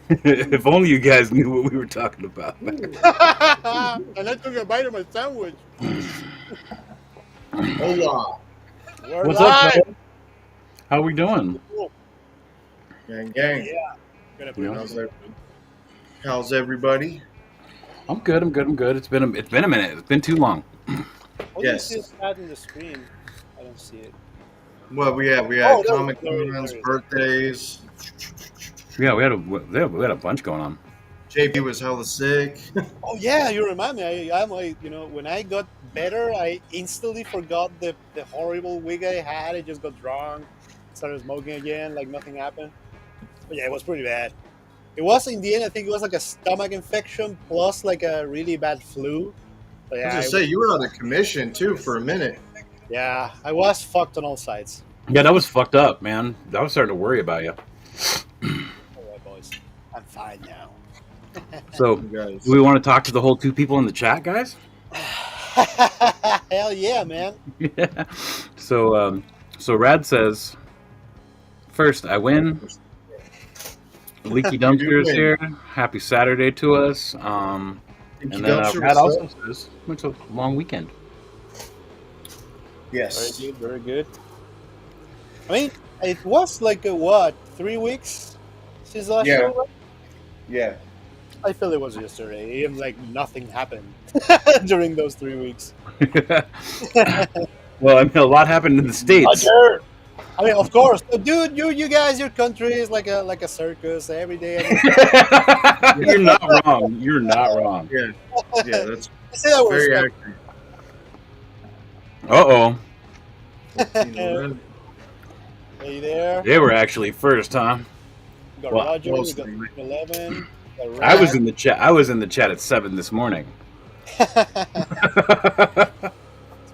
If only you guys knew what we were talking about. And I took a bite of my sandwich. Hola, We're What's up, live. fellas? How we doing? gang, Yeah, gang. gonna put it Yeah. on. How's everybody? I'm good. I'm good. I'm good. It's been a minute. It's been too long. How do you see Yes. that in the screen? I don't see it. Well, we Oh, had there, Comic Cons, there it is. birthdays. Yeah, we had a bunch going on. JP was hella sick. Oh yeah, you remind me. I'm like, when I got better, I instantly forgot the horrible wig I had. I just got drunk, started smoking again, like nothing happened. But yeah, it was pretty bad. It was in the end. I think it was like a stomach infection plus like a really bad flu. But I was yeah, gonna say you were out of commission too for a minute. yeah, I was fucked on all sides. Yeah, that was fucked up, man. I was starting to worry about you. All right, boys, I'm fine now. So, You guys. do we want to talk to the whole two people in the chat, guys? Hell yeah, man. Yeah. So Rad says, first, I win. Leaky You do Dumpster is win. here. Happy Saturday to us. Thank And you, then Dumpster, Rad what's also up? says, it's a long weekend. Very Yes. good, very good. I mean, it was like what 3 weeks since last Yeah. show. Yeah. I feel it was yesterday. Even like nothing happened during those 3 weeks. Well, I mean, a lot happened in the States. Roger. I mean, of course, dude. You guys, your country is like a circus every day. You're not wrong. You're not wrong. Yeah. Yeah. That's I say that was very like, accurate. Uh-oh. hey there. They were actually first, huh? We got Well, Roger. We got mostly. 11. We got I was Rad. in the chat. I was in the chat at 7 this morning. It's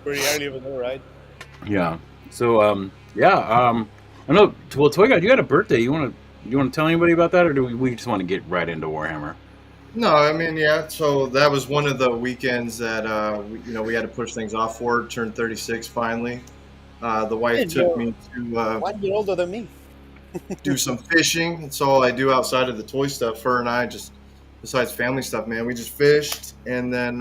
pretty early over there, right? Yeah. So, I know. Well, Toy God, you had a birthday. You want to tell anybody about that, or do we just want to get right into Warhammer? No, I mean, yeah. So that was one of the weekends that we had to push things off for. Turned 36 finally. The wife Hey, took you're me to 1 year older than me. do some fishing. That's all I do outside of the toy stuff. Her and I just, besides family stuff, man, we just fished, and then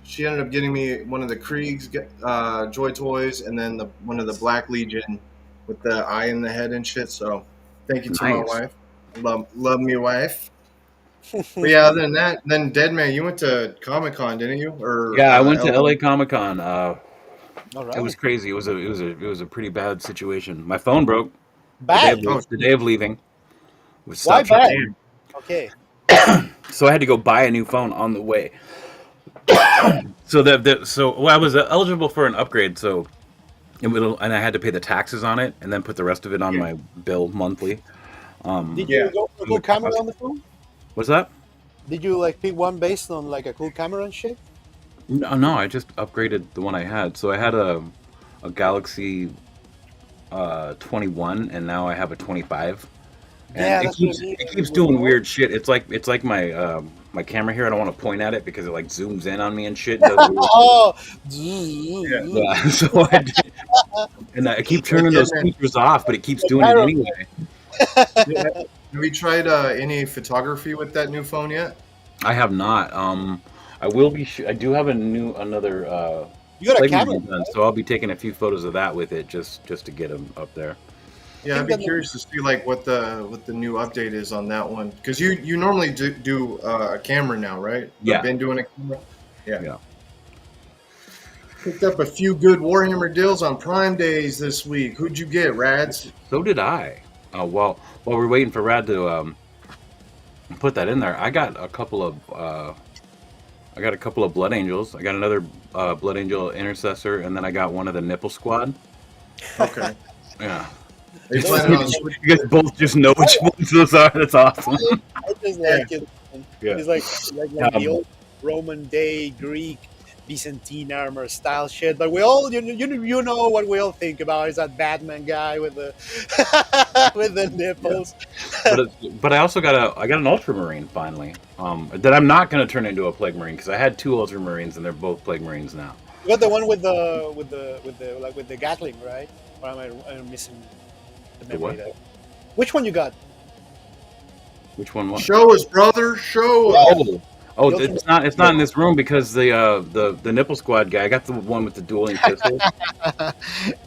she ended up getting me one of the Krieg's Joy toys, and then one of the Black Legion with the eye in the head and shit. So thank you to my Nice. wife. Love me wife. But yeah, other than that, then Deadman, you went to Comic Con, didn't you? Or Yeah, I went to LA? LA Comic Con. All It was right. crazy. It was a pretty bad situation. My phone broke Bad. Oh, the day of leaving. We Why stopped bad? charging. Okay. So I had to go buy a new phone on the way. So I was eligible for an upgrade. So and I had to pay the taxes on it, and then put the rest of it on yeah. my bill monthly. Did Yeah. you go for a cool camera on the phone? What's that? Did you like pick one based on like a cool camera and shit? No, I just upgraded the one I had. So I had a Galaxy 21, and now I have a 25. And Yeah, it that's what I keeps mean. it keeps doing weird shit. It's like my camera here. I don't want to point at it because it like zooms in on me and shit. Does weird shit. Oh, Yeah, so I keep Hey, turning those Deadman, features off, but it keeps doing it anyway. have you tried any photography with that new phone yet? I have not. I will be. I do have another you got a Plague camera? Marine done, so I'll be taking a few photos of that with it just to get them up there. Yeah, I'd think be that- curious to see like what the new update is on that one, because you normally do a camera now, right? Yeah. I've been doing a camera. Yeah. Yeah. Picked up a few good Warhammer deals on Prime days this week. Who'd you get, Rads? So did I. While we're waiting for Rad to put that in there, I got a couple of Blood Angels. I got another Blood Angel Intercessor, and then I got one of the Nipple Squad. Okay. Yeah. Are you planning on You switching? guys both just know which ones those are. That's awesome. I just like it. Yeah. It's like the Um, old Roman day Greek Byzantine armor style shit. But we all you know what we all think about is that Batman guy with the with the nipples. But I also got an Ultramarine finally. That I'm not going to turn into a Plague Marine because I had two Ultramarines and they're both Plague Marines now. You got the one with the Gatling, right? Or am I missing the memory what? there? Which one you got? Which one was? Show us, brother. Show us. Oh, oh, The it's not. It's not in this room because the nipple squad guy. I got the one with the dueling pistol.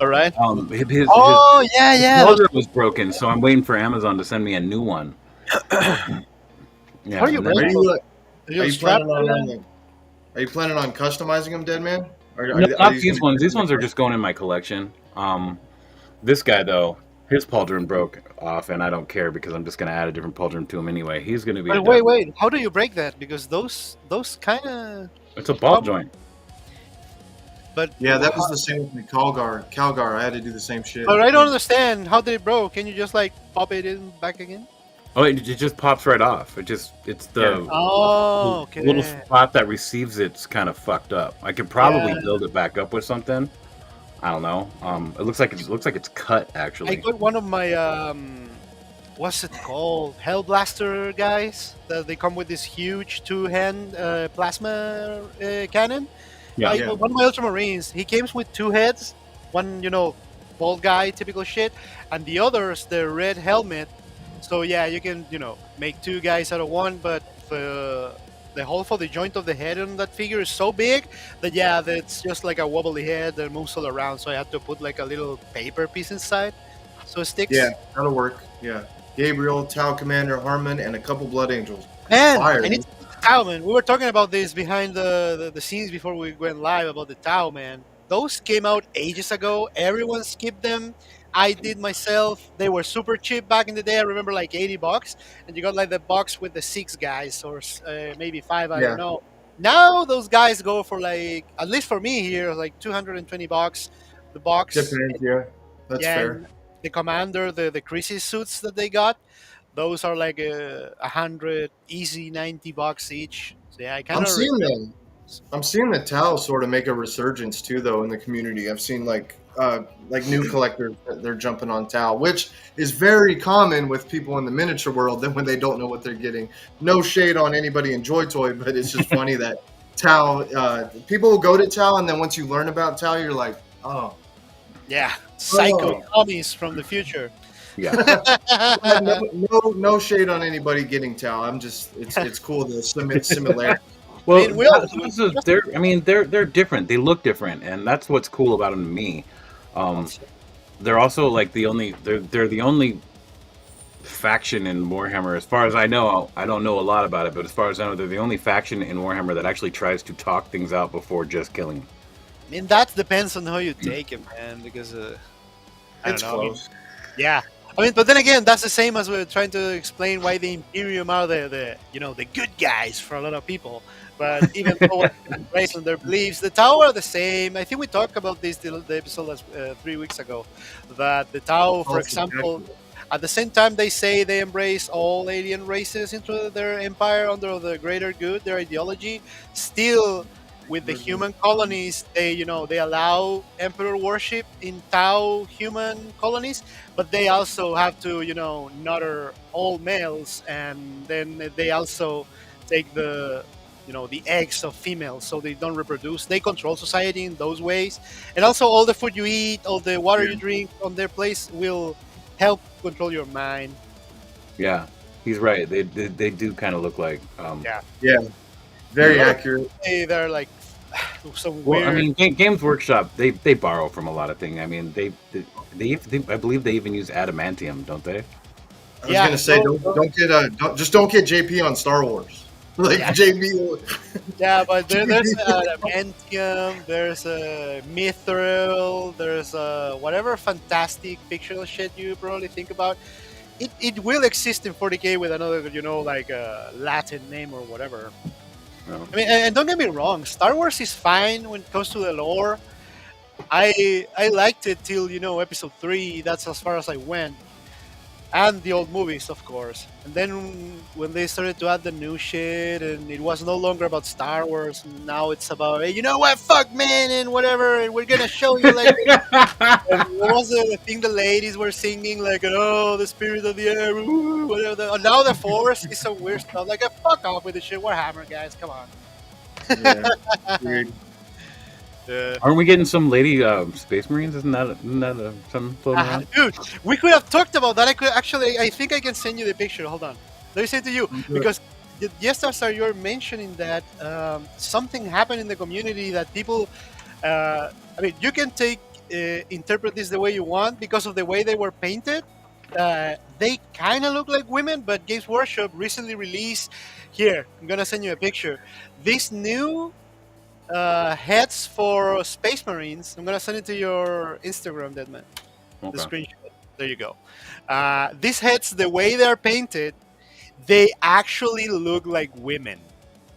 All right. His Oh yeah, yeah. Those, charger was broken, so I'm waiting for Amazon to send me a new one. Yeah, how do you and break then, Are those? you Do are you you strap planning them? on are you planning on customizing them, Dead Man? Or no, are not these these gonna ones. These ones are just going in my collection. This guy though, his pauldron broke off, and I don't care because I'm just gonna add a different pauldron to him anyway. He's gonna be a But wait, dud. wait. How do you break that? Because those kind of. It's a ball joint. But Yeah, that was the same with the Calgar. Calgar, I had to do the same shit. but I don't understand how they broke. Can you just like pop it in back again? Oh, it just pops right off. It's the Oh, the little okay. spot that receives it's kind of fucked up. I could probably Yeah. build it back up with something. I don't know. It looks like it's cut I actually. got one of my what's it called? Hellblaster guys. They come with this huge two-hand plasma cannon. Yeah. Yeah. One of my Ultramarines. He came with two heads. One, bald guy, typical shit, and the other's the red helmet. So yeah, you can make two guys out of one, but the hole for the joint of the head on that figure is so big that yeah, that's just like a wobbly head that moves all around. So I had to put like a little paper piece inside, so it sticks. Yeah, that'll work. Yeah. Gabriel, Tau Commander, Harmon, and a couple Blood Angels. Man, Fire. I need Tau, man. We were talking about this behind the scenes before we went live about the Tau, man. Those came out ages ago. Everyone skipped them. I did myself. They were super cheap back in the day. I remember like $80, and you got like the box with the 6 guys or maybe 5. I Yeah. don't know. Now those guys go for like, at least for me here, like $220. The box. Depends, yeah. That's Yeah, fair. and the commander, the crisis suits that they got, those are like 100, easy $90 each. So yeah, I kind I'm of seeing them. I'm seeing the Tau sort of make a resurgence too, though, in the community. I've seen like new collectors that they're jumping on Tau, which is very common with people in the miniature world. That when they don't know what they're getting, no shade on anybody in Joy Toy, but it's just funny that Tau people will go to Tau, and then once you learn about Tau, you're like, oh, yeah, psycho Oh. commies from the future. Yeah. no shade on anybody getting Tau. I'm just it's cool the similarity. Well, mean, we all- they're different. They look different, and that's what's cool about them to me. They're also like they're the only faction in Warhammer, as far as I know. I don't know a lot about it, but as far as I know, they're the only faction in Warhammer that actually tries to talk things out before just killing. I mean, that depends on how you take it, man. Because I It's don't know. I mean, close. yeah. I mean, but then again, that's the same as we're trying to explain why the Imperium are the good guys for a lot of people. But even though based on their beliefs, the Tau are the same. I think we talked about this the episode 3 weeks ago. That the Tau, for Oh, example, exactly. at the same time they say they embrace all alien races into their empire under the greater good, their ideology, still with the human colonies, they allow emperor worship in Tau human colonies, but they also have to neuter all males, and then they also take the eggs of females, so they don't reproduce. They control society in those ways, and also all the food you eat, all the water you drink on their place will help control your mind. Yeah, he's right. They do kind of look like. Yeah, very Yeah. accurate. They're like some Well, weird. I mean, Games Workshop they borrow from a lot of things. I mean, they I believe they even use adamantium, don't they? I was Yeah, gonna say no, don't get JP on Star Wars. Like Yeah. JP. Yeah, but there's adamantium, there's a mithril, there's whatever fantastic fictional shit you probably think about. It will exist in 40k with another, like a Latin name or whatever. No. I mean, and don't get me wrong, Star Wars is fine when it comes to the lore. I liked it till episode 3. That's as far as I went, and the old movies, of course. And then when they started to add the new shit, and it was no longer about Star Wars, now it's about, hey, you know what, fuck man, and whatever, and we're gonna show you like. And what was the thing the ladies were singing, like, oh, the spirit of the air, ooh, whatever. Now the Force is some weird stuff. Like, fuck off with the shit. Warhammer, guys, come on. Yeah, weird. Aren't we getting some lady Space Marines? Isn't that something floating around? Dude, we could have talked about that. I think I can send you the picture. Hold on. Let me say to you, because just as you're mentioning that something happened in the community that people, I mean, you can take interpret this the way you want because of the way they were painted. They kind of look like women, but Games Workshop recently released. Here, I'm gonna send you a picture. These new heads for Space Marines. I'm gonna send it to your Instagram, Deadman. The Okay. screenshot. There you go. These heads, the way they're painted, they actually look like women.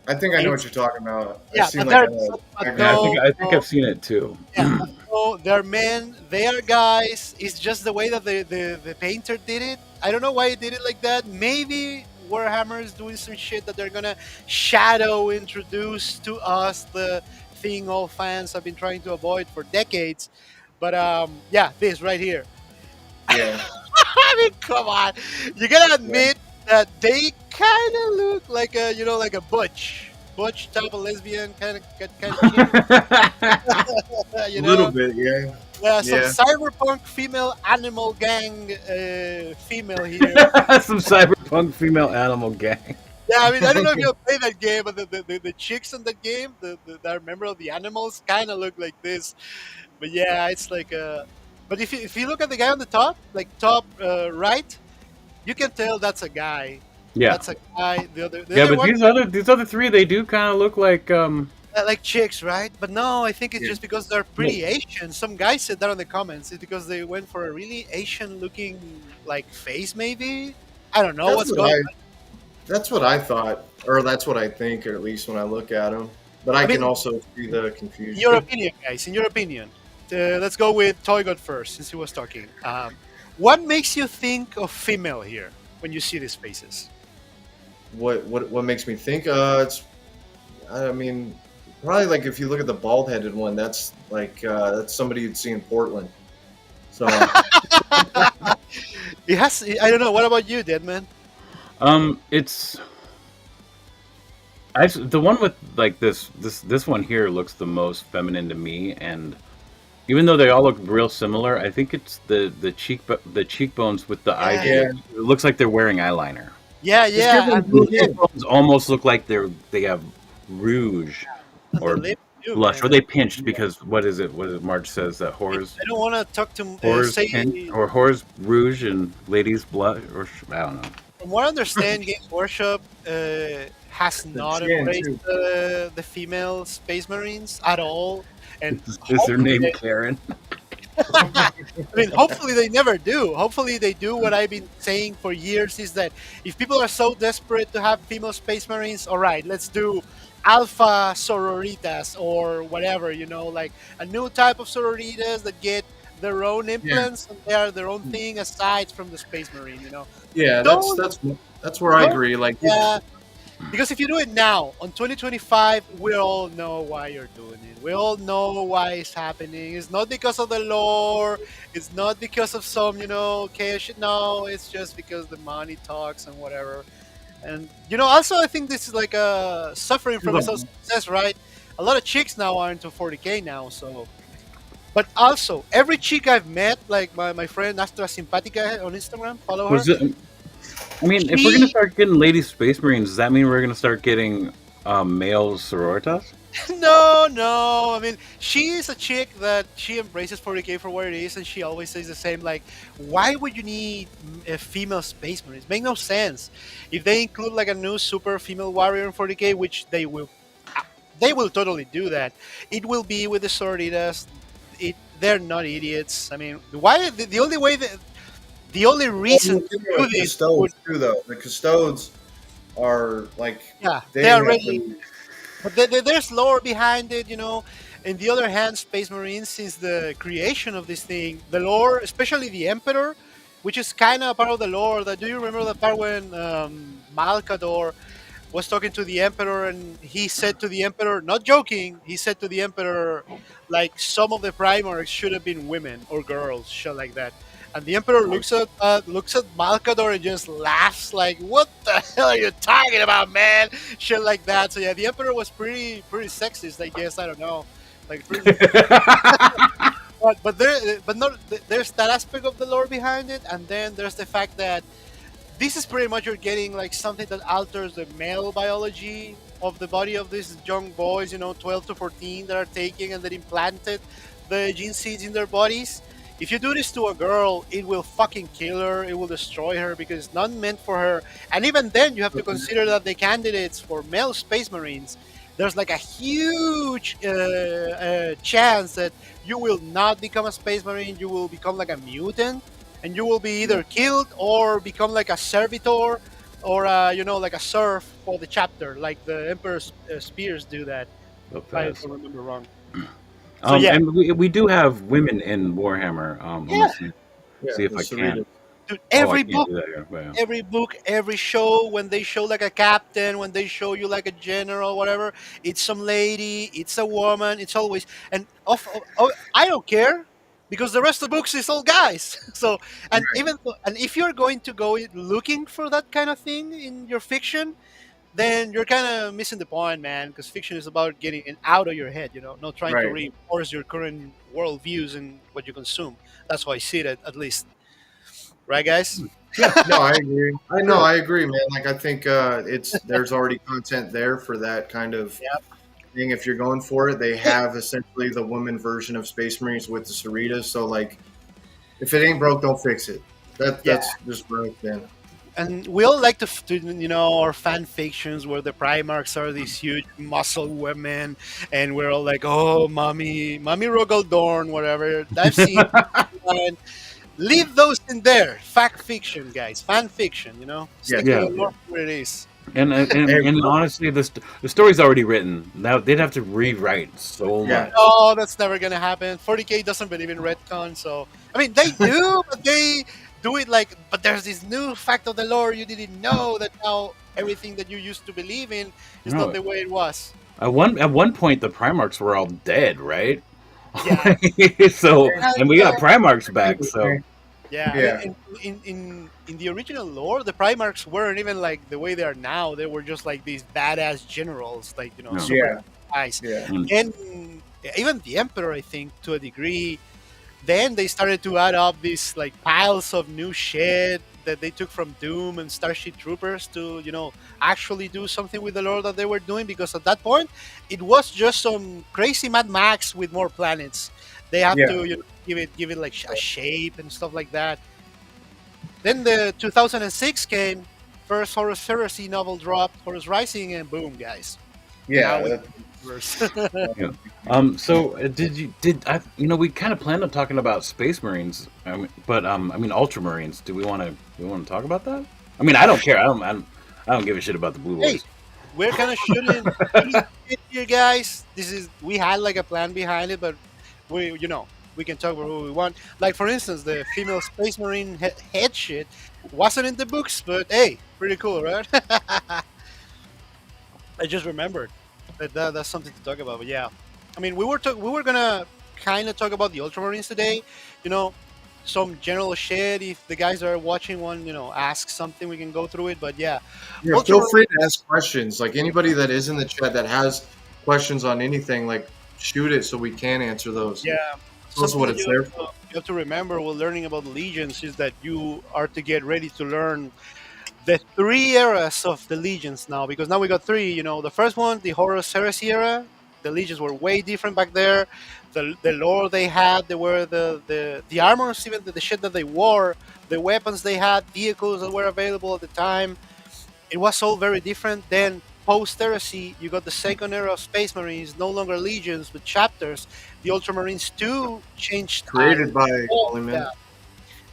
I think I know what It's, you're talking about. I've yeah, seen but like they're a but Yeah, no, I think no, I've seen it too. yeah, but no, they're men. They are guys. It's just the way that the painter did it. I don't know why he did it like that. Maybe Warhammer is doing some shit that they're gonna shadow introduce to us, the thing all fans have been trying to avoid for decades. But yeah, this right here. yeah. I mean, come on. You gotta Yeah. admit that they kind of look like a, like a butch type of lesbian kind of chick. A you little know, bit, yeah. yeah, some Yeah. cyberpunk female animal gang female here. Some cyberpunk female animal gang. Yeah, I mean, I don't know if you play that game, but the chicks in that game, that are member of the animals, kind of look like this. But yeah, it's like But if you look at the guy on the top, like top right, you can tell that's a guy. Yeah. That's a guy. The Yeah, other but one, these other three, they do kind of look like like chicks, right? But no, I think it's Yeah. just because they're pretty Asian. Some guy said that on the comments. It's because they went for a really Asian-looking like face, maybe. I don't know That's what's what going. that's what I thought, or that's what I think, or at least when I look at them. But I I can mean, also see the in your confusion. opinion, guys. In your opinion, let's go with Toy God first, since he was talking. What makes you think of female here when you see these faces? What makes me think? It's I mean, probably like if you look at the bald headed one, that's like that's somebody you'd see in Portland. So It has. I don't know. What about you, Deadman? it's the one with like this one here looks the most feminine to me, and even though they all look real similar, I think it's the cheekbones with the eyes. Yeah, yeah, It looks like they're wearing eyeliner. yeah, just yeah. give them And The blue the lip, tint. cheekbones almost look like they have rouge and the or lip too, blush, or man. they pinched because what is it? What is it? Marge says that I don't want to talk to whores say. pinch or whores rouge and ladies blush, or I don't know. From what I understand, Games Workshop has The not chin embraced too. the female Space Marines at all, and Is their hopefully, name Karen? I mean, hopefully they never do. Hopefully they do. What I've been saying for years is that if people are so desperate to have female Space Marines, all right, let's do alpha sororitas or whatever. Like a new type of sororitas that get their own Yeah, implants and they are their own thing aside from the Space Marine. yeah. That's Don't that's that's where I don't. agree. Like, Yeah, because if you do it now, on 2025, we all know why you're doing it. We all know why it's happening. It's not because of the lore. It's not because of some, chaos shit. No, it's just because the money talks and whatever. And, also, I think this is like suffering from its own success, right? A lot of chicks now are into 40K now, so. But also, every chick I've met, like my friend Astra Simpatica on Instagram, follow her. Was it? I mean, if we're gonna She start getting lady space marines, does that mean we're gonna start getting male sororitas? No, no. I mean, she is a chick that she embraces 40K for what it is, and she always says the same. Like, why would you need a female space marine? It makes no sense. If they include like a new super female warrior in 40K, which they will totally do that. It will be with the sororitas. They're not idiots. I mean, why? The only way that the only reason to do this would, custodes too, though. The custodes are like yeah, they they have already. the But there's lore behind it. On the other hand, Space Marines, since the creation of this thing, the lore, especially the Emperor, which is kind of part of the lore. Do you remember the part when Malkador was talking to the Emperor and he said to the Emperor, not joking, he said to the Emperor, like, some of the Primarchs should have been women or girls, shit like that. And the Emperor looks at Malkador and just laughs like, "What the hell are you talking about, man?" Shit like that. So yeah, the Emperor was pretty sexist, I guess. I don't know, like pretty, but there's that aspect of the lore behind it, and then there's the fact that this is pretty much you're getting like something that alters the male biology of the body of these young boys, 12 to 14 that are taking and that implanted the gene seeds in their bodies. If you do this to a girl, it will fucking kill her. It will destroy her because it's not meant for her. And even then, you have to consider that the candidates for male space marines, there's like a huge chance that you will not become a space marine. You will become like a mutant, and you will be either killed or become like a servitor or like a serf for the chapter, like the Emperor's Spears do that. So If I fast. don't remember wrong. So yeah, And we do have women in Warhammer. I'm yeah, gonna Yeah, see if the I can. Cerritos. dude. Oh, I can't do that here. But, yeah. Every book, every show, when they show like a captain, when they show you like a general, whatever, it's some lady, it's a woman, it's always and I don't care because the rest of the books is all guys. So and Right. and if you're going to go looking for that kind of thing in your fiction, then you're kind of missing the point, man. Because fiction is about getting it out of your head, not trying to Right. reinforce your current world views and what you consume. That's how I see it, at least, right, guys? Yeah, No, I agree. I know, sure. I agree, man. Like I think there's already content there for that kind of thing. If you're going for it, they have essentially the woman version of Space Marines with the Cerritos. So like, if it ain't broke, don't fix it. Yeah. That's just right then. And we all like our fan fictions where the Primarchs are these huge muscle women, and we're all like, "Oh, mommy Rogaldorn, whatever." I've seen. And leave those in there. Fact fiction, guys. Fan fiction. Yeah, Stick to Yeah, the Lord where it is. Hey, and honestly, the story's already written. Now they'd have to rewrite so yeah, much. No, that's never gonna happen. 40K doesn't believe in retcon, so I mean they do, but they do it like. But there's this new fact of the lore you didn't know that now everything that you used to believe in is not No, the way it was. at one point the Primarchs were all dead, right? Yeah, So and we got uh, Primarchs back. So yeah. I yeah, mean, in the original lore, the Primarchs weren't even like the way they are now. They were just like these badass generals, like no. super yeah, guys. yeah, Mm. And even the Emperor, I think, to a degree. Then they started to add up these like piles of new shit that they took from Doom and Starship Troopers to actually do something with the lore that they were doing, because at that point it was just some crazy Mad Max with more planets. They have yeah. to give it like a shape and stuff like that. Then the 2006 came, first Horus Heresy novel dropped, Horus Rising, and boom, guys. Now Yeah, we that- Yeah. So we kind of planned on talking about Space Marines, but I mean Ultramarines. Do we want to talk about that? I mean, I don't care. I don't give a shit about the Blue Hey, Boys. we're kind of shooting shit here, guys. We had like a plan behind it, but we can talk about what we want. Like for instance, the female space marine head shit wasn't in the books, but hey, pretty cool, right? I just remembered that's something to talk about. But yeah, I mean, we were gonna kind of talk about the Ultramarines today. You know, some general shit. If the guys are watching one, ask something, we can go through it. But yeah, yeah. Feel Ultramarines. free to ask questions. Like anybody that is in the chat that has questions on anything, like shoot it so we can answer those. Yeah, Those are something what that it's there for. you have to remember while learning about legions is that you are to get ready to learn the three eras of the legions now, because now we got three. The first one, the Horus Heresy era. The legions were way different back there. The lore they had, they were the armors, even the shit that they wore, the weapons they had, vehicles that were available at the time. It was all very different. Then post heresy, you got the second era of Space Marines, no longer legions but chapters. The Ultramarines 2 changed a Created by lot. Polyman.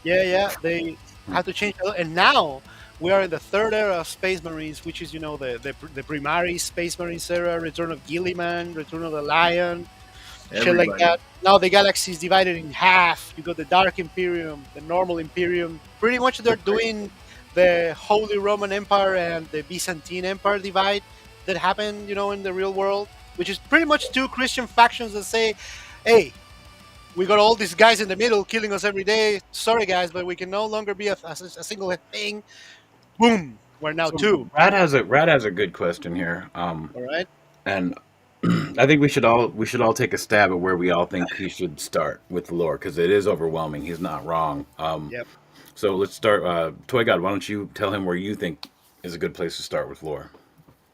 Yeah. They had to change a lot. And now we are in the third era of Space Marines, which is the primary Space Marines era, Return of Gilliman, Return of the Lion, shit like Everybody. that. Now the galaxy is divided in half. You got the Dark Imperium, the Normal Imperium. Pretty much they're doing the Holy Roman Empire and the Byzantine Empire divide that happened, in the real world, which is pretty much two Christian factions that say, "Hey, we got all these guys in the middle killing us every day. Sorry, guys, but we can no longer be a single thing." Boom, we're now So two. Rad has a good question here. All right. And I think we should all take a stab at where we all think he should start with the lore because it is overwhelming. He's not wrong. Yep. So let's start. Toy God, why don't you tell him where you think is a good place to start with lore?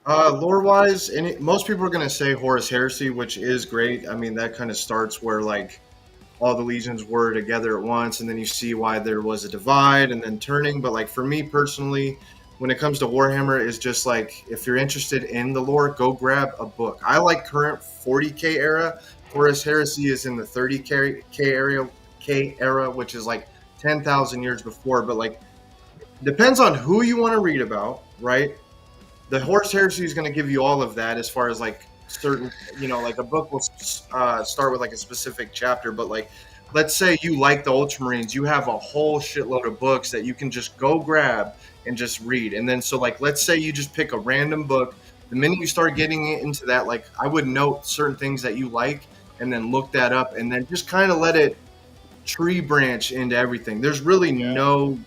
Lore wise, most people are going to say Horus Heresy, which is great. I mean, that kind of starts where like all the legions were together at once, and then you see why there was a divide and then turning. But like for me personally, when it comes to Warhammer, is just like if you're interested in the lore, go grab a book. I like current 40k era. Horus Heresy is in the 30k era, which is like 10,000 years before. But like depends on who you want to read about, right? The Horse Heresy is going to give you all of that as far as like certain, like a book will start with like a specific chapter, but like let's say you like the Ultramarines, you have a whole shitload of books that you can just go grab and just read. And then so like let's say you just pick a random book. The minute you start getting into that, like I would note certain things that you like and then look that up and then just kind of let it tree branch into everything. There's really no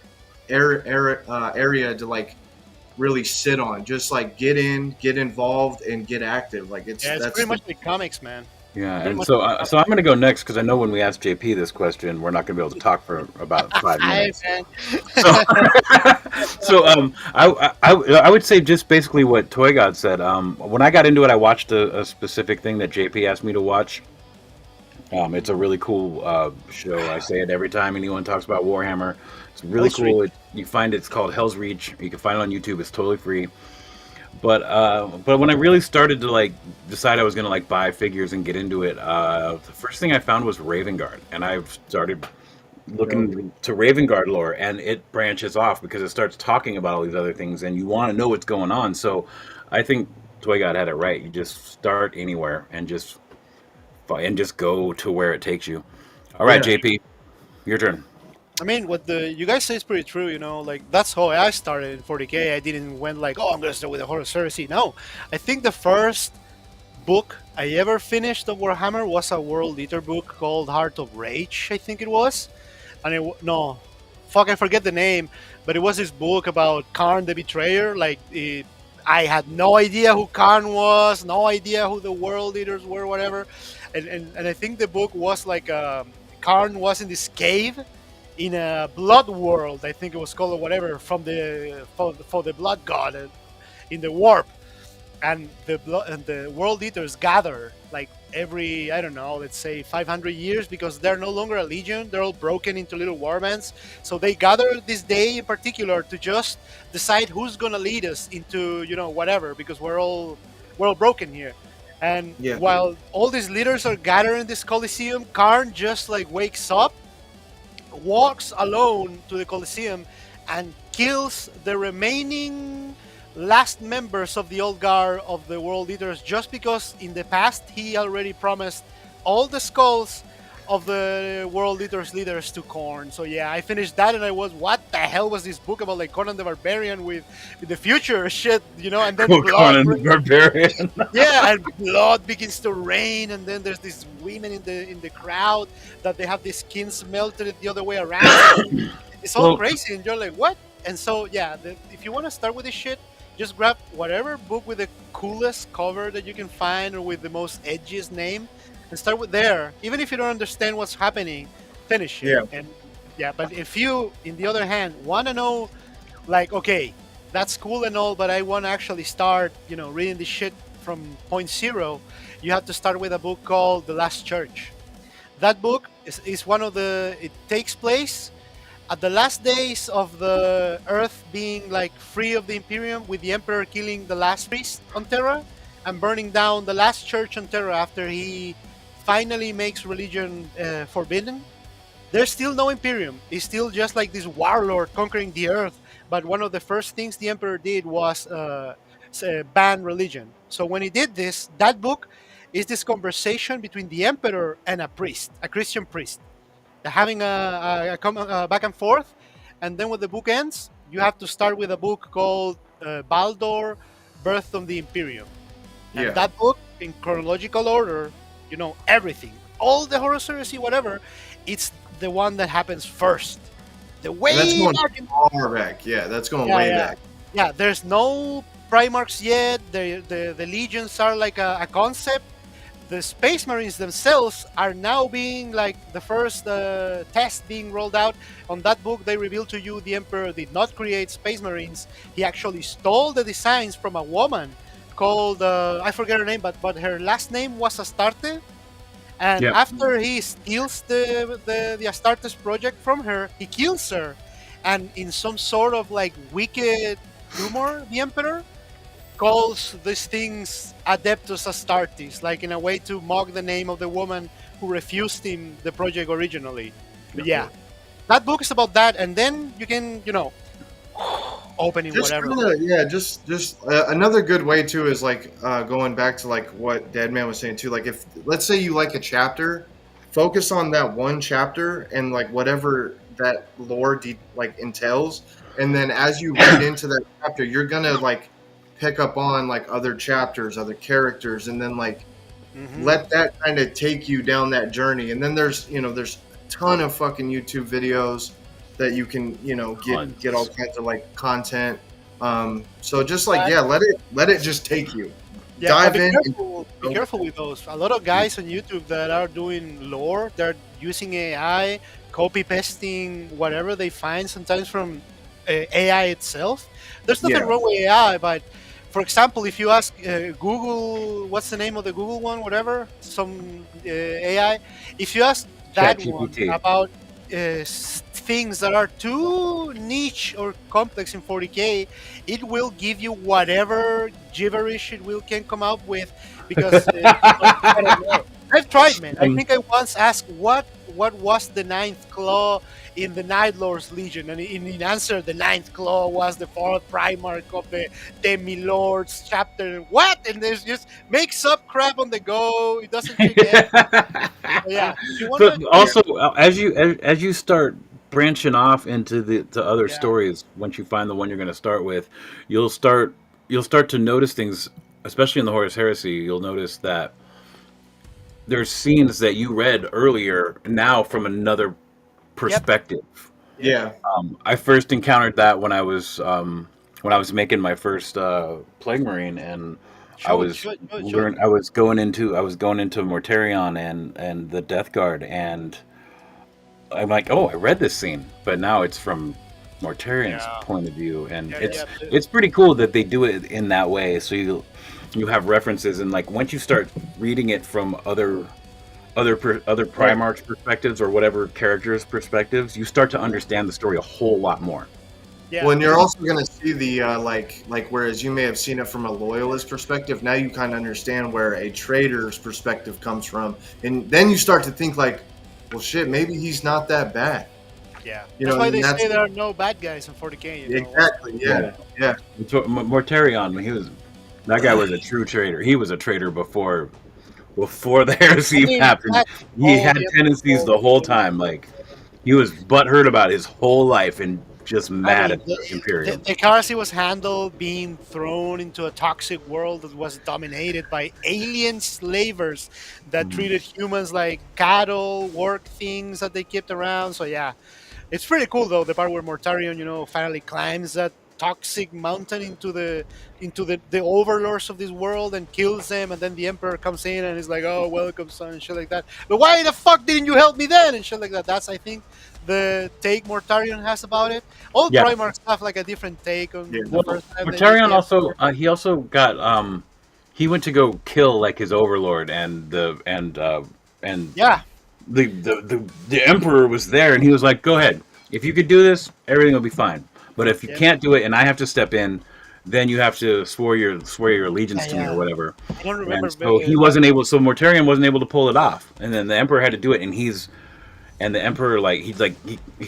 area to like really sit on. Just like get in, get involved, and get active. Like it's pretty much like comics, man. Yeah, Pretty and much so I'm going to go next because I know when we ask JP this question, we're not going to be able to talk for about 5 minutes. man. So I would say just basically what Toy God said. When I got into it, I watched a specific thing that JP asked me to watch. It's a really cool show. I say it every time anyone talks about Warhammer. It's really Hell's cool. You find it's called Hell's Reach. You can find it on YouTube. It's totally free. But when I really started to like decide I was gonna like buy figures and get into it, the first thing I found was Raven Guard, and I started looking to Raven Guard lore, and it branches off because it starts talking about all these other things, and you want to know what's going on. So I think Toy God had it right. You just start anywhere and just go to where it takes you. All right, JP, your turn. I mean, what you guys say is pretty true. Like that's how I started in 40k. I didn't went like, oh, I'm gonna start with the Horus Heresy. No, I think the first book I ever finished of Warhammer was a World Eater book called Heart of Rage. I think it was, and I forget the name, but it was this book about Karn the Betrayer. I had no idea who Karn was, no idea who the World Eaters were, whatever, and I think the book was like Karn was in this cave in a blood world, I think it was called or whatever, for the blood god in the warp, and the world eaters gather like every, I don't know, let's say 500 years, because they're no longer a legion, they're all broken into little warbands. So they gather this day in particular to just decide who's gonna lead us into whatever, because we're all broken here. And while all these leaders are gathered in this Coliseum, Karn just like wakes up, walks alone to the Colosseum, and kills the remaining last members of the old guard of the World Eaters, just because in the past he already promised all the skulls of the World Eaters leaders to Khorne. So yeah, I finished that and I was, what the hell was this book about, like Conan the Barbarian with the future shit, and then Conan the Barbarian. yeah, and blood begins to rain, and then there's these women in the crowd that they have these skins melted the other way around. It's all crazy, and you're like, what? And so yeah, if you want to start with this shit, just grab whatever book with the coolest cover that you can find or with the most edgiest name, and start with there. Even if you don't understand what's happening, finish it. But if you, in the other hand, want to know, like, okay, that's cool and all, but I want to actually start, reading this shit from point zero, you have to start with a book called The Last Church. That book is one of it takes place at the last days of the Earth being like free of the Imperium, with the Emperor killing the last priest on Terra and burning down the last church on Terra after he finally makes religion forbidden. There's still no Imperium. He's still just like this warlord conquering the Earth. But one of the first things the Emperor did was ban religion. So when he did this, that book is this conversation between the Emperor and a priest, a Christian priest. They're having a back and forth. And then when the book ends, you have to start with a book called Baldur, Birth of the Imperium. And that book, in chronological order, everything, all the Horus Heresy, whatever, it's the one that happens first. That's going far back. Yeah, that's going way back. Yeah, there's no Primarchs yet. The legions are like a concept. the Space Marines themselves are now being like the first test being rolled out. On that book, they reveal to you the Emperor did not create Space Marines. He actually stole the designs from a woman called I forget her name, but her last name was Astarte. And Yep. after he steals the Astartes project from her, he kills her. And in some sort of like wicked humor, the Emperor calls these things Adeptus Astartes, like in a way to mock the name of the woman who refused him the project originally. But yeah, that book is about that, and then you can, opening Just whatever. kinda, yeah, just another good way too is like going back to like what Deadman was saying too. Like if let's say you like a chapter, focus on that one chapter and like whatever that like entails, and then as you read into that chapter, you're gonna like pick up on like other chapters, other characters, and then like Mhm. let that kind of take you down that journey. And then there's a ton of fucking YouTube videos that you can get all kinds of like content. So just like But- yeah, let it just take you. Yeah, Dive but in. be careful with those. A lot of guys on YouTube that are doing lore, they're using AI, copy pasting whatever they find, sometimes from AI itself. There's nothing Yeah. wrong with AI, but for example, if you ask Google, what's the name of the Google one, whatever, some AI, if you ask that one ChatGPT. about things that are too niche or complex in 40k, it will give you whatever gibberish it will can come up with because I don't know. I've tried, man. I think I once asked what was the ninth claw in the Night Lord's Legion, and in answer, the ninth claw was the fourth Primarch of the Demi Lords chapter. What? And there's just makes up crap on the go. It doesn't check it. Yeah, if you But wanna, also, as you start branching off into the other yeah, stories, once you find the one you're going to start with, you'll start to notice things, especially in the Horus Heresy. You'll notice that there's scenes that you read earlier now from another perspective. Yeah. I first encountered that when I was making my first Plague Marine, and I show it, was show it, show it, show learn it. I was going into Mortarion and the Death Guard, and I'm like, oh, I read this scene, but now it's from Mortarion's Yeah. point of view, and Yeah, it's pretty cool that they do it in that way. So you have references, and like once you start reading it from other Primarchs perspectives or whatever characters perspectives, you start to understand the story a whole lot more. yeah. Well, and you're also going to see the like whereas you may have seen it from a loyalist perspective, now you kind of understand where a traitor's perspective comes from, and then you start to think like, well, shit, maybe he's not that bad. Yeah, You that's know, why and they that's- say there are no bad guys in 40k. You know? Exactly. Yeah. Yeah. Mortarion, that guy was a true traitor. He was a traitor before the heresy I mean, happened. that's He all had the tendencies the whole time. Like he was butthurt about his whole life and just mad at the Imperium. The Heresy was handled being thrown into a toxic world that was dominated by alien slavers that treated humans like cattle, work things that they kept around. So yeah, it's pretty cool though. The part where Mortarion, finally climbs that toxic mountain into the overlords of this world and kills them, and then the Emperor comes in and is like, "Oh, welcome, son," and shit like that. But why the fuck didn't you help me then? And shit like that. That's, I think, the take Mortarion has about it. All Yeah. Primarchs have like a different take on Yeah. the Well, first time. Mortarion also he also got he went to go kill like his overlord and Yeah, the Emperor was there, and he was like, "Go ahead, if you could do this, everything will be fine. But if you Yeah. can't do it, and I have to step in, then you have to swear your allegiance to me Yeah. or whatever." I don't remember. And so he wasn't able. So Mortarion wasn't able to pull it off, and then the Emperor had to do it, and the Emperor he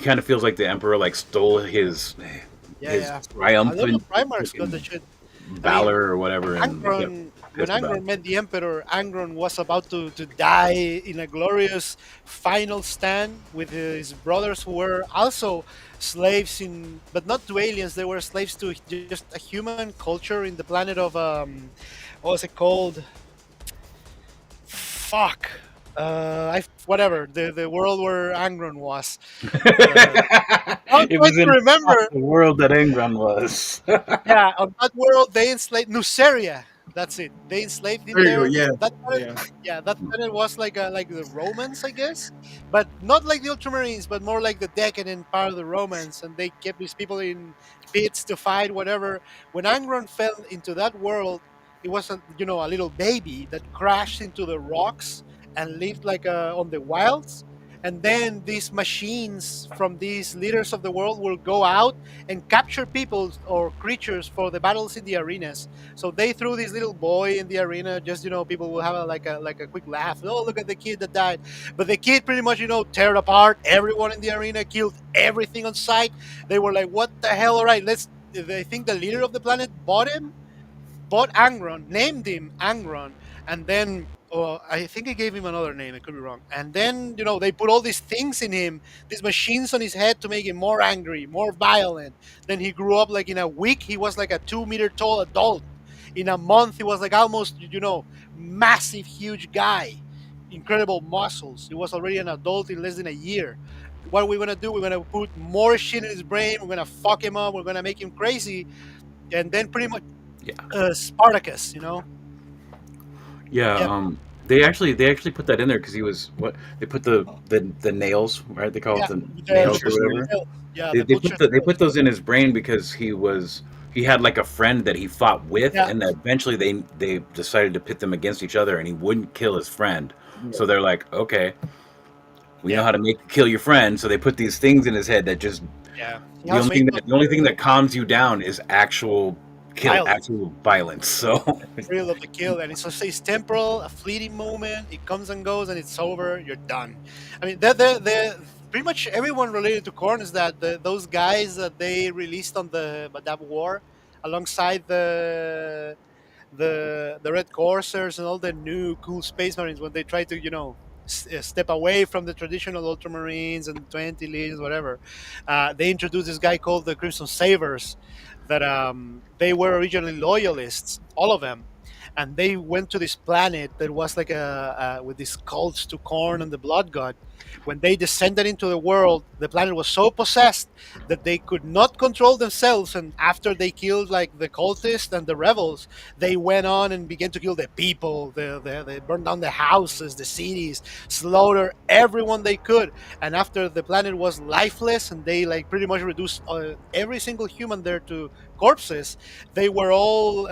kind of feels like the Emperor like stole his Yeah, his yeah. A lot of triumphant Primarchs got the shit. valor or whatever. And Angron, when pissed about Angron met the Emperor, Angron was about to die in a glorious final stand with his brothers who were also slaves but not to aliens, they were slaves to just a human culture in the planet of, what was it called? Fuck. Whatever, the world where Angron was. I'm it trying was to in remember. the world that Angron was. Yeah, on that world they enslaved Nuceria. That's it. They enslaved him There you go. there. Yeah, That planet, yeah. yeah, that planet was like the Romans, I guess, but not like the Ultramarines, but more like the decadent part of the Romans. And they kept these people in pits to fight, whatever. When Angron fell into that world, it was a little baby that crashed into the rocks and lived like on the wilds. And then these machines from these leaders of the world will go out and capture people or creatures for the battles in the arenas. So they threw this little boy in the arena. Just people will have like a quick laugh. Oh, look at the kid that died. But the kid pretty much tear apart everyone in the arena, killed everything on sight. They were like, "What the hell? All right, let's." They think the leader of the planet bought him, bought Angron, named him Angron, and then I think he gave him another name. I could be wrong. And then they put all these things in him, these machines on his head to make him more angry, more violent. Then he grew up like in a week he was like a 2 meter tall adult. In a month he was like almost massive, huge guy, incredible muscles. He was already an adult in less than a year. What are we gonna do? We're gonna put more shit in his brain. We're gonna fuck him up. We're gonna make him crazy, and then pretty much Yeah. Spartacus, Yeah, Yep. they actually put that in there because he was what they put the nails, right? They call it Yeah, the the nails or Butcher's butcher's knife. whatever. nails. Yeah, They, the they put butcher's the, they nails. put those in his brain because he had like a friend that he fought with, Yeah, and eventually they decided to pit them against each other, and he wouldn't kill his friend. So they're like, okay, we know yeah, how to make you kill your friend. So they put these things in his head that just yeah. He the has only thing makeup, that the only thing that calms you down is violence, actual violence. So thrill of the kill, and it's temporal, a fleeting moment. It comes and goes, and it's over. You're done. I mean, they're pretty much everyone related to Korn is that those guys that they released on the that war, alongside the Red Corsairs and all the new cool Space Marines when they try to step away from the traditional Ultramarines and 20 Legions, whatever. They introduced this guy called the Crimson Sabers that they were originally loyalists, all of them. And they went to this planet that was like with these cults to Korn and the Blood God. When they descended into the world, the planet was so possessed that they could not control themselves. And after they killed like the cultists and the rebels, they went on and began to kill the people. They burned down the houses, the cities, slaughter everyone they could. And after the planet was lifeless and they like pretty much reduced every single human there to corpses, they were all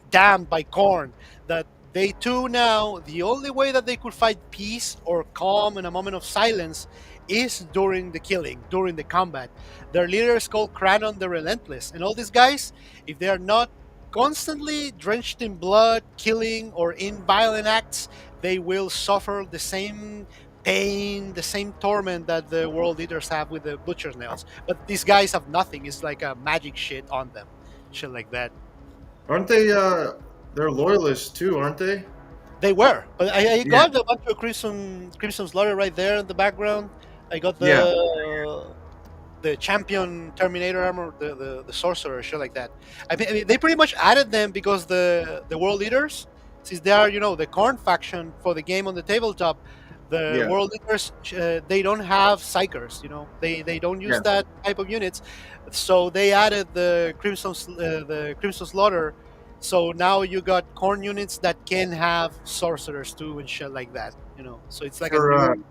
damned by Korn. That they too now, the only way that they could find peace or calm in a moment of silence is during the killing, during the combat. Their leader is called Cranon the Relentless. And all these guys, if they are not constantly drenched in blood, killing, or in violent acts, they will suffer the same pain, the same torment that the world leaders have with the butcher's nails. But these guys have nothing. It's like a magic shit on them. Shit like that. Aren't they? They're loyalists too, aren't they? They were, but I Yeah, got a bunch of Crimson Slaughter right there in the background. I got yeah. the champion Terminator armor, the sorcerer, shit like that. I mean, they pretty much added them because the world leaders, since they are the Korn faction for the game on the tabletop, the Yeah, world leaders they don't have psychers. They don't use yeah. that type of units, so they added the Crimson Slaughter. So now you got Korn units that can have sorcerers too and shit like that. So it's like a For new.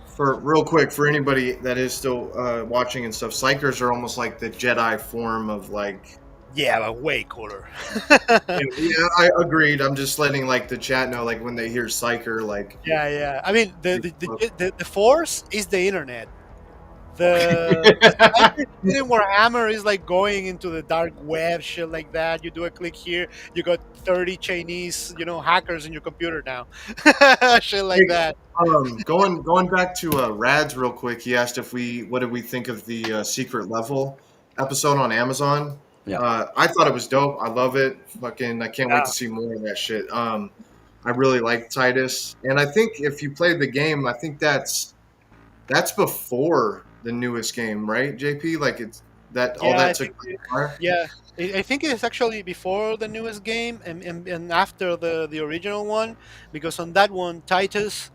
for real quick, for anybody that is still watching and stuff, psychers are almost like the Jedi form of like. Yeah, but way cooler. Yeah, I agreed. I'm just letting like the chat know, like when they hear psycher, like. Yeah, yeah. I mean, the the, Well, the, the the force is the internet. The scientist in Warhammer is like going into the dark web, shit like that. You do a click here, you got 30 Chinese, hackers in your computer now, shit like hey, that. going back to Rads real quick. He asked if what did we think of the secret level episode on Amazon. yeah, I thought it was dope. I love it. Fucking, I can't wait Yeah, to see more of that shit. I really like Titus, and I think if you played the game, I think that's before the newest game, right, JP? Like it's that all yeah. that I took think place. yeah, I think it's actually before the newest game and after the original one, because on that one, Titus.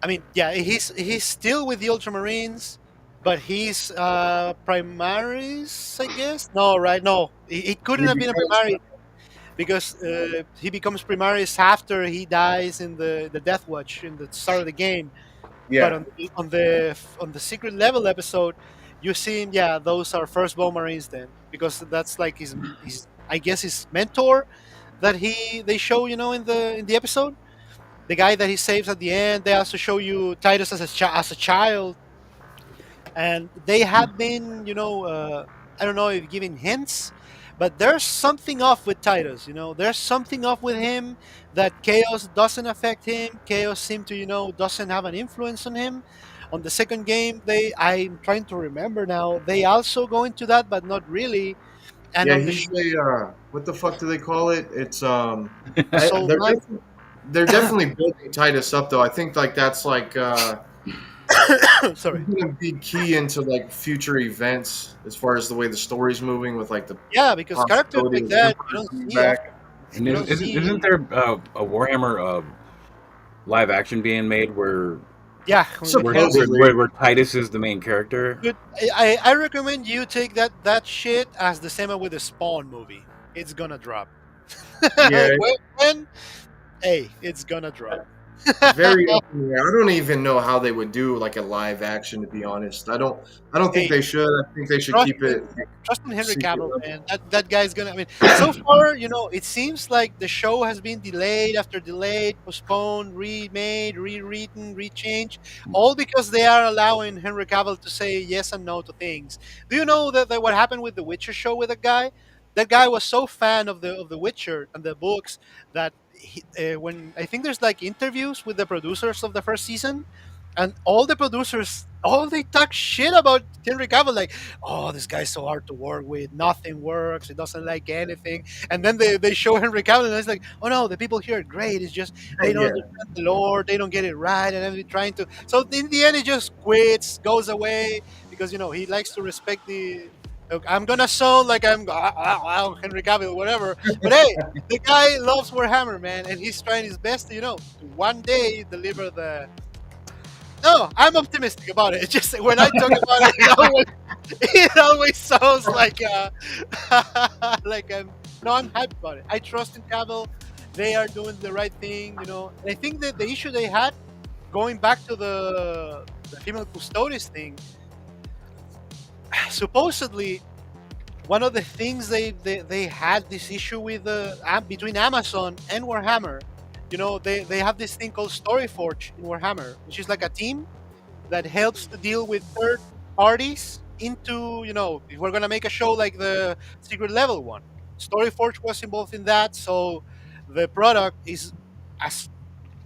I mean, yeah, he's still with the Ultramarines, but he's Primaris, I guess. No, right? No, he couldn't He have been a becomes Primaris. because he becomes Primaris after he dies in the Death Watch in the start of the game. But Yeah, on the secret level episode, you see him. Yeah, those are firstborn Marines then, because that's like his I guess his mentor that they show in the episode. The guy that he saves at the end. They also show you Titus as a child, and they have been I don't know if giving hints, but there's something off with Titus. There's something off with him, that chaos doesn't affect him. Chaos seem to doesn't have an influence on him. On the second game, I'm trying to remember now, they also go into that, but not really. And yeah. on the He's a what the fuck do they call it? It's Soul they're Knight. they're definitely building Titus up though. I think like that's like Sorry. going to be key into like future events as far as the way the story's moving with like the Yeah, because characters possibility like of that Emperor coming back. And you don't isn't see. there a Warhammer live action being made where Yeah, Supposedly, where Titus is the main character? Good. I recommend you take that shit as the same with the Spawn movie. It's gonna drop. yeah, when? Hey, it's gonna drop. very up in the air. I don't even know how they would do like a live action. To be honest, I don't think Hey, they should. I think they should trust keep it trust in Henry secret Cavill, level. man. That guy's gonna. I mean, so far, it seems like the show has been delayed after delayed, postponed, remade, rewritten, rechanged, all because they are allowing Henry Cavill to say yes and no to things. Do you know that what happened with the Witcher show with that guy? That guy was so fan of the Witcher and the books that when I think there's like interviews with the producers of the first season, and all the producers, all they talk shit about Henry Cavill, like, oh, this guy's so hard to work with, nothing works, he doesn't like anything. And then they show Henry Cavill, and it's like, oh no, the people here are great. It's just they don't Yeah, understand the lore, they don't get it right, and everything trying to. So in the end, he just quits, goes away because he likes to respect the. Look, I'm gonna sound like I'm Henry Cavill, whatever. But hey, the guy loves Warhammer, man, and he's trying his best to, to one day deliver the. No, I'm optimistic about it. It's just when I talk about it, it always sounds like like I'm. No, I'm happy about it. I trust in Cavill. They are doing the right thing. And I think that the issue they had, going back to the female custodes thing, supposedly one of the things they had this issue with between Amazon and Warhammer. They have this thing called Storyforge in Warhammer, which is like a team that helps to deal with third parties into, if we're gonna make a show like the secret level one. Storyforge was involved in that, so the product is as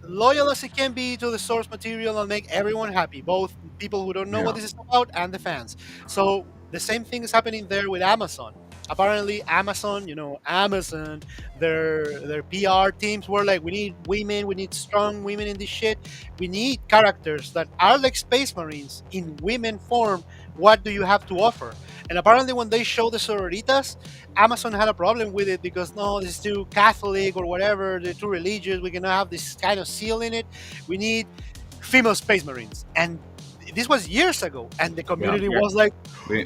loyal as it can be to the source material and make everyone happy, both people who don't know what Yeah. this is about and the fans. So the same thing is happening there with Amazon. Apparently, Amazon, their PR teams were like, we need women, we need strong women in this shit. We need characters that are like Space Marines in women form. What do you have to offer? And apparently, when they show the sororitas, Amazon had a problem with it because no, this is too Catholic or whatever. They're too religious. We cannot have this kind of seal in it. We need female Space Marines. And this was years ago, and the community Yeah. was like,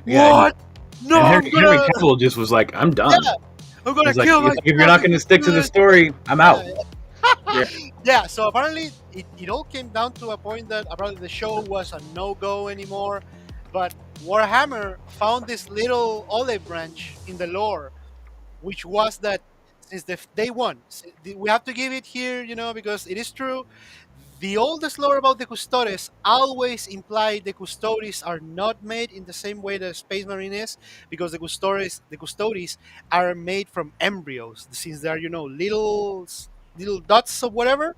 Yeah, "What? No, and I'm Henry gonna, Cavill just was like, "I'm done." yeah, I'm gonna He's like, kill my." "If you're not going to stick to the story, I'm out." Yeah. Yeah, so apparently it all came down to a point that apparently the show was a no-go anymore. But Warhammer found this little olive branch in the lore, which was that since the day one, we have to give it here, because it is true. The oldest lore about the Custodes always implied the Custodes are not made in the same way that Space Marine is, because the Custodes are made from embryos, since they are little dots of whatever.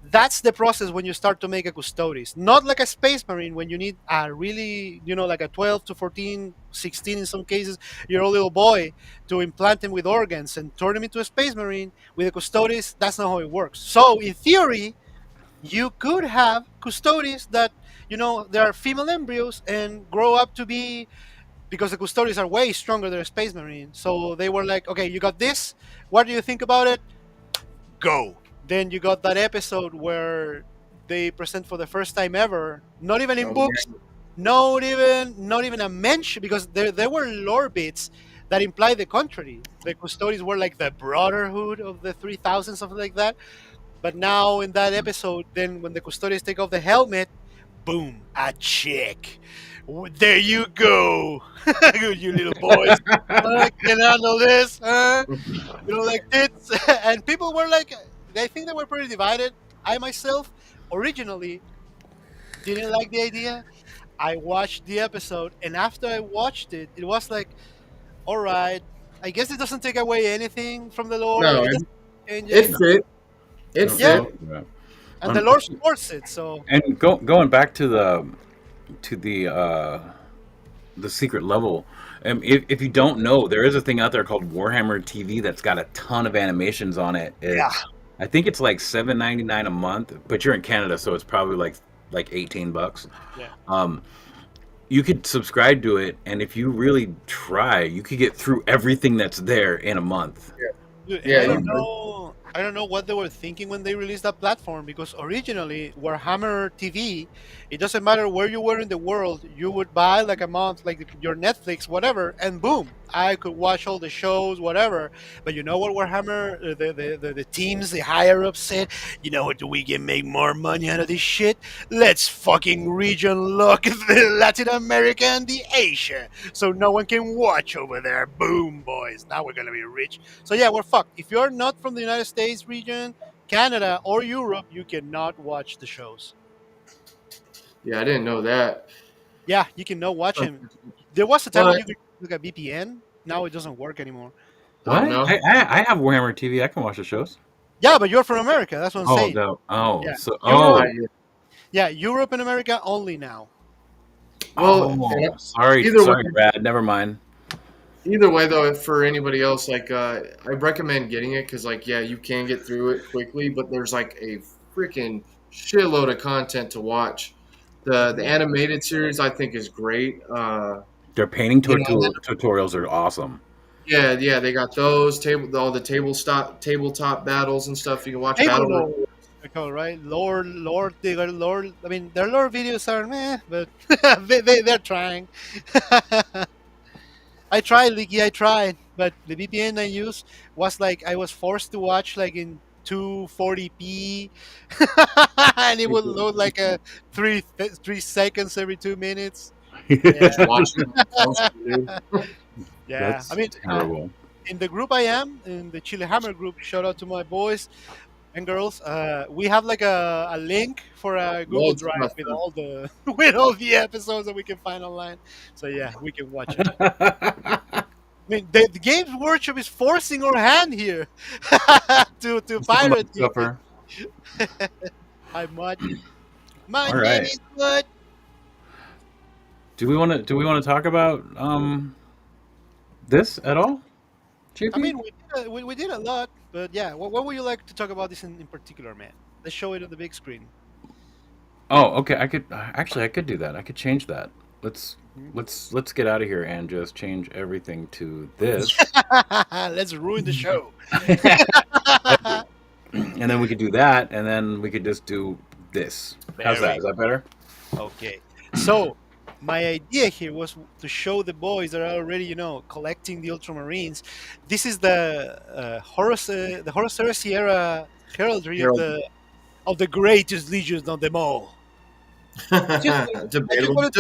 That's the process when you start to make a Custodes, not like a Space Marine when you need a really, like a 12 to 14, 16 in some cases, year old little boy to implant him with organs and turn him into a Space Marine. With the Custodes, that's not how it works. So in theory, you could have Custodes that they are female embryos and grow up to be, because the Custodes are way stronger than a Space Marine. So they were like, okay, you got this, what do you think about it? Go. Then you got that episode where they present for the first time ever, not even in Oh, books, not even a mention, because there were lore bits that implied the contrary. The Custodes were like the brotherhood of the 3,000, something like that. But now in that episode, then when the Custodes take off the helmet, boom, a chick. There you go, you little boys. Can handle this, huh? Like tits. And people were like, I think they were pretty divided. I myself originally didn't like the idea. I watched the episode, and after I watched it, it was like, all right, I guess it doesn't take away anything from the lore. No, It doesn't change it anything. fit. It No, Yeah, fit. no, yeah. and the lore supports it. So And going back to the secret level. If you don't know, there is a thing out there called Warhammer TV that's got a ton of animations on it. yeah, I think it's like $7.99 a month, but you're in Canada, so it's probably like $18. yeah. Um, you could subscribe to it, and if you really try, you could get through everything that's there in a month. Dude, and Yeah, I you don't could. know. I don't know what they were thinking when they released that platform because originally Warhammer TV, it doesn't matter where you were in the world, you would buy like a month, like your Netflix, whatever, and boom, I could watch all the shows, whatever. But you know what Warhammer, the teams, the higher ups said, you know what, we can make more money out of this shit. Let's fucking region lock the Latin America and the Asia, so no one can watch over there. Boom, boys, now we're gonna be rich. So yeah, we're fucked. If you're not from the United States region, Canada, or Europe, you cannot watch the shows. Yeah, I didn't know that. Yeah, you cannot watch them. There was a time when you could look at VPN. Now it doesn't work anymore. Oh, What? no. I have Warhammer TV. I can watch the shows. Yeah, but you're from America. That's what I'm Oh saying. no! Oh, Yeah. so Europe, oh yeah, Europe and America only now. Well, oh. Sorry, either sorry, way- Brad. Never mind. Either way, though, for anybody else, like I recommend getting it because, like, yeah, you can get through it quickly, but there's like a freaking shitload of content to watch. The animated series I think is great. Their painting You know, tutorials are awesome. yeah, they got those all the tabletop battles and stuff. You can watch Table battle. lore, I call it, right? Lord, they got lore. I mean, their lore videos are meh, but they're trying. I tried, Leaky, I tried, but the VPN I used was like I was forced to watch like in 240p, and it would load like a 3 seconds every 2 minutes. Yeah, Just watch it. Dude. yeah. That's I mean, terrible. in the group I am in the Chile Hammer group. Shout out to my boys and girls. We have like a link for a Google Loads of Drive stuff. with all the with all the episodes that we can find online. So yeah, we can watch it. I mean, the Games Workshop is forcing our hand here to pirate. Suffer. Hi, Mud. My All name right. is Mud. Do we want to talk about this at all? JP? I mean, we did a lot, but yeah. What would you like to talk about this in particular, man? Let's show it on the big screen. Oh, okay. I could do that. I could change that. Let's get out of here and just change everything to this. Let's ruin the show. And then we could do that, and then we could just do this. How's that? Is that better? Okay. So my idea here was to show the boys that are already, collecting the Ultramarines. This is the Horus Heresy era heraldry of the greatest legions of them all. Debatable.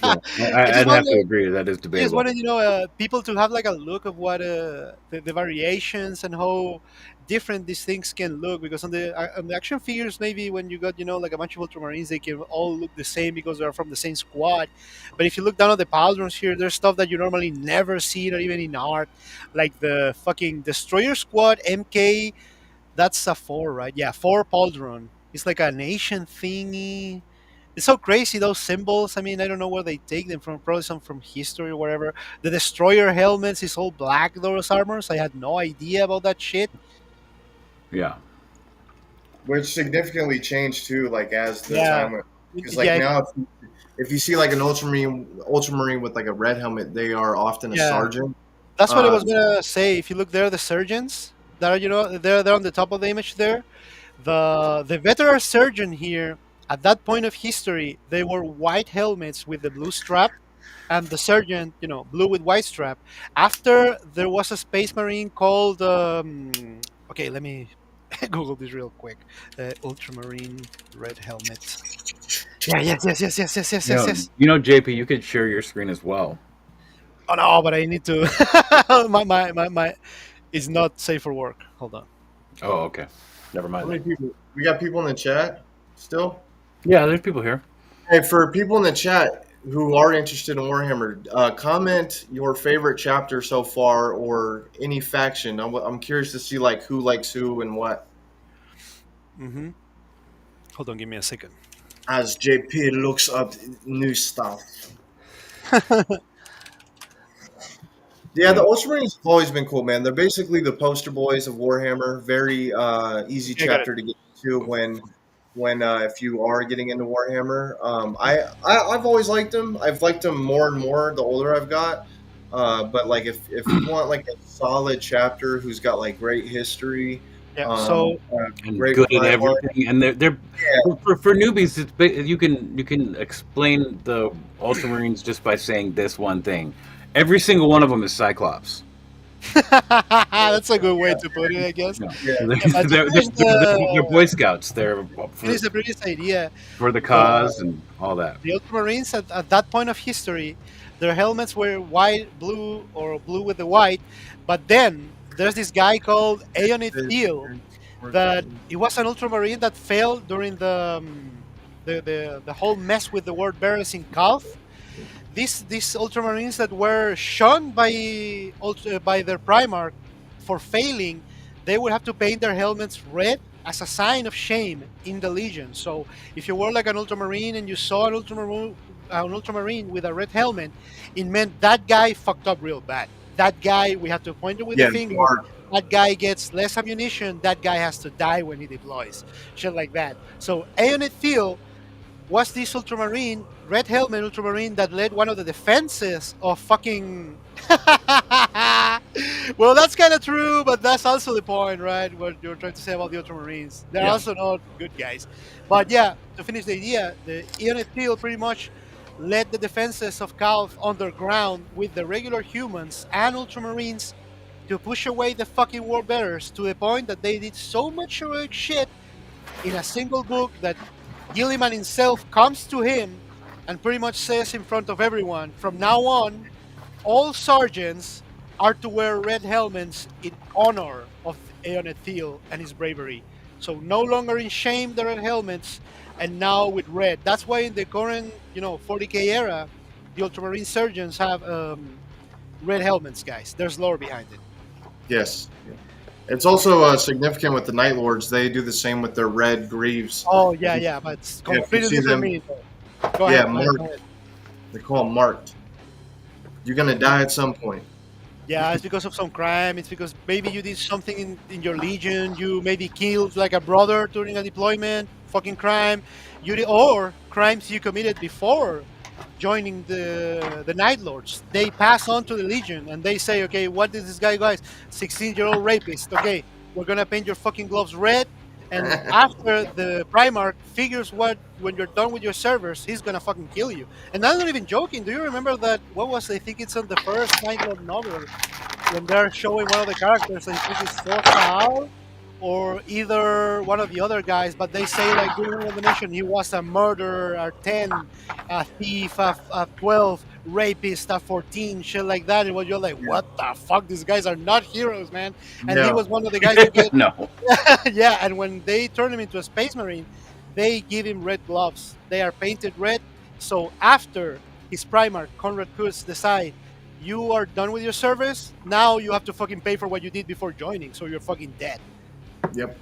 Yeah, I'd have to agree. That is I just debatable. wanted, people to have like a look of what the variations and how different these things can look. Because on the action figures, maybe when you got like a bunch of Ultramarines, they can all look the same because they're from the same squad. But if you look down at the pauldrons here, there's stuff that you normally never see, not even in art, like the fucking Destroyer Squad MK. That's a 4, right? Yeah, 4 pauldron. It's like an Asian thingy. It's so crazy, those symbols. I mean, I don't know where they take them from. Probably some from history or whatever. The Destroyer helmets is all black, those armors. I had no idea about that shit. Yeah. Which significantly changed too, like as the Yeah. time went. Because like now, if you see like an ultramarine with like a red helmet, they are often a Yeah. sergeant. That's what I was gonna say. If you look there, the surgeons that are, they're on the top of the image there. The veteran surgeon here, at that point of history, they wore white helmets with the blue strap, and the sergeant, blue with white strap. After there was a space marine called, okay, let me Google this real quick. Ultramarine red helmet. Yeah, yes. JP, you could share your screen as well. Oh no, but I need to. my it's not safe for work. Hold on. Oh, okay. Never How mind. many people? We got people in the chat still. Yeah, there's people here. Hey, for people in the chat who are interested in Warhammer, comment your favorite chapter so far or any faction. I'm curious to see like who likes who and what. Mm-hmm. Hold on, give me a second. As JP looks up new stuff. Yeah, the Ultramarines have always been cool, man. They're basically the poster boys of Warhammer. Very easy Yeah, got it. chapter to get to when if you are getting into Warhammer. I've always liked them. I've liked them more and more the older I've got. But like if you want like a solid chapter who's got like great history, Yeah. So And great good at crime art. everything, and they're Yeah. for newbies. You can explain the Ultramarines just by saying this one thing. Every single one of them is Cyclops. that's a good way to put it, I guess. Yeah. Yeah. But to They're Boy Scouts. They're finish the previous idea. for the cause and all that. The Ultramarines at that point of history, their helmets were white, blue, or blue with the white. But then there's this guy called Aeonid Thiel that he was an Ultramarine that failed during the whole mess with the word bearers in Calth. These Ultramarines that were shunned by their Primarch for failing, they would have to paint their helmets red as a sign of shame in the Legion. So if you were like an Ultramarine and you saw an Ultramarine with a red helmet, it meant that guy fucked up real bad. That guy, we have to point it with the finger. Mark. That guy gets less ammunition. That guy has to die when he deploys. Shit like that. So Aeonid Thiel was this Ultramarine, red helmet Ultramarine that led one of the defenses of fucking. Well, that's kind of true, but that's also the point, right? What you're trying to say about the Ultramarines. They're also not good guys. But yeah, to finish the idea, the Aeonid Thiel pretty much led the defenses of Calth underground with the regular humans and Ultramarines to push away the fucking war bearers to the point that they did so much heroic shit in a single book that Gilliman himself comes to him and pretty much says in front of everyone, from now on, all sergeants are to wear red helmets in honor of Aeonid Thiel and his bravery. So no longer in shame the red helmets, and now with red. That's why in the current, 40k era, the Ultramarine sergeants have red helmets, guys. There's lore behind it. Yes. It's also significant with the Night Lords. They do the same with their red greaves. Oh, yeah, but it's completely different meaning. Go ahead. Marked. They call them marked. You're going to die at some point. Yeah, it's because of some crime. It's because maybe you did something in your legion. You maybe killed like a brother during a deployment. Fucking crime. Or crimes you committed before joining the Night Lords. They pass on to the Legion and they say, okay, what did this guy, guys? 16-year-old rapist. Okay, we're gonna paint your fucking gloves red. And after the Primarch figures when you're done with your servers, he's gonna fucking kill you. And I'm not even joking. Do you remember that? I think it's on the first Night Lord novel when they're showing one of the characters. I think it's Sorcerer or either one of the other guys, but they say like during the mission he was a murderer at 10, a thief at 12, rapist at 14, shit like that. And you're like, what the fuck? These guys are not heroes, man. And he was one of the guys who get No. yeah, and when they turn him into a space marine, they give him red gloves. They are painted red. So after his Primarch, Conrad Kurtz, decide you are done with your service, now you have to fucking pay for what you did before joining, so you're fucking dead. Yep.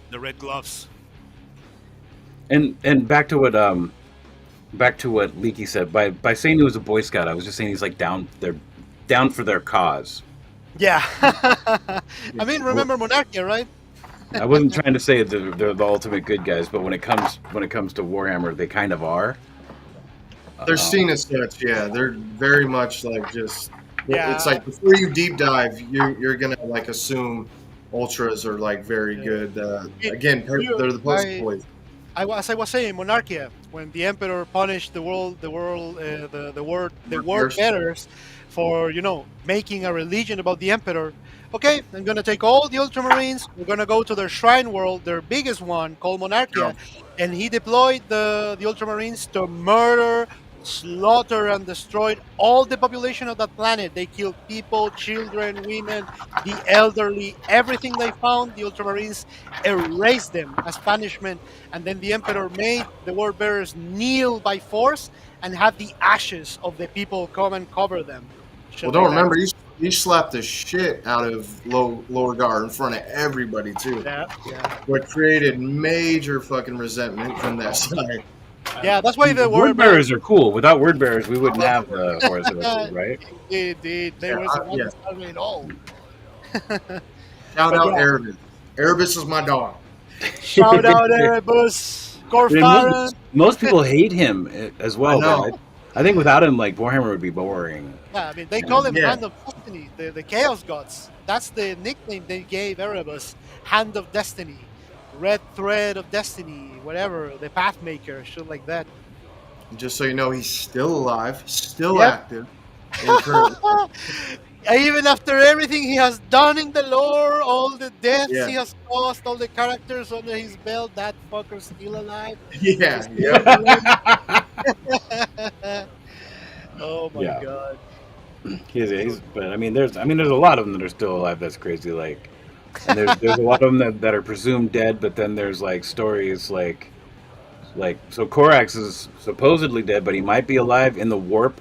The red gloves. And back to what Leaky said. By saying he was a Boy Scout, I was just saying he's like down for their cause. Yeah. I mean, remember Monarchia, right? I wasn't trying to say they're the ultimate good guys, but when it comes to Warhammer, they kind of are. They're seen as such, yeah. They're very much like just. Yeah. It's like before you deep dive, you're gonna like assume ultras are like very good. Again, they're the poster boys. As I was saying, Monarchia, when the emperor punished the word Bears. bearers for making a religion about the emperor. Okay, I'm gonna take all the Ultramarines. We're gonna go to their shrine world, their biggest one called Yeah. Monarchia, and he deployed the Ultramarines to murder, slaughter, and destroyed all the population of that planet. They killed people, children, women, the elderly, everything they found. The Ultramarines erased them as punishment, and then the emperor made the word bearers kneel by force and have the ashes of the people come and cover them. Well, Shit don't like that. remember he slapped the shit out of Lower Guard in front of everybody too, Yeah, yeah, what created major fucking resentment from that side. yeah. That's why the word Word bearers. bearers are cool. Without word bearers, we wouldn't have the Horus Heresy, right? Indeed, they Yeah, were the ones yeah. that started it all. Shout But out yeah, Erebus. Erebus is my dog. shout out Erebus, I mean, Corfaran. most people hate him as I well, but know. I think without him, like Warhammer would be boring. Yeah, I mean, they call And him Yeah. Hand of Destiny, the Chaos Gods. That's the nickname they gave Erebus, Hand of Destiny, Red Thread of Destiny, whatever, the Pathmaker, shit like that. Just so you know, he's still alive, still Yep. active, and currently. Even after everything he has done in the lore, all the deaths Yeah. he has caused, all the characters under his belt, that fucker's still alive. Yeah. He's still Yep. alive. Oh my Yeah, god. but there's a lot of them that are still alive. That's crazy. Like, and there's a lot of them that are presumed dead, but then there's like stories so Korax is supposedly dead, but he might be alive in the warp,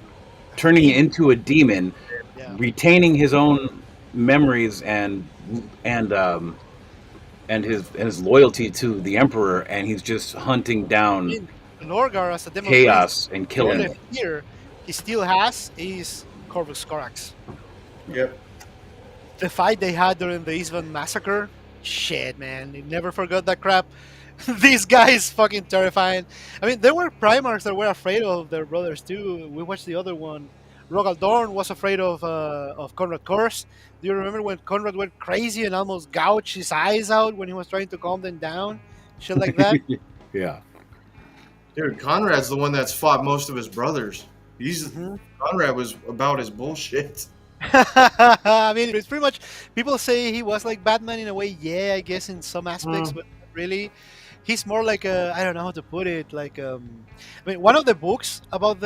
turning into a demon, Yeah. retaining his own memories and his loyalty to the Emperor, and he's just hunting down In Lorgar, as a demon prince, chaos and the only killing. fear he still has is Corvus Corax. Yep. The fight they had during the Eastbound massacre, shit, man, they never forgot that crap. This guy is fucking terrifying. I mean, there were Primarchs that were afraid of their brothers too. We watched the other one. Rogal Dorn was afraid of Conrad Curse. Do you remember when Conrad went crazy and almost gouged his eyes out when he was trying to calm them down? Shit like that. Yeah. Dude, Conrad's the one that's fought most of his brothers. Mhm. Conrad was about his bullshit. I mean, it's pretty much. People say he was like Batman in a way. Yeah, I guess in some aspects, Mm. but not really. He's more like a. I don't know how to put it. I mean, one of the books about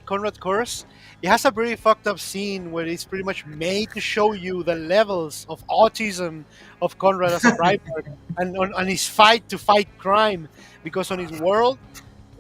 Conrad Curse, it has a pretty fucked up scene where it's pretty much made to show you the levels of autism of Conrad as a Primarch and on his fight to fight crime, because on his world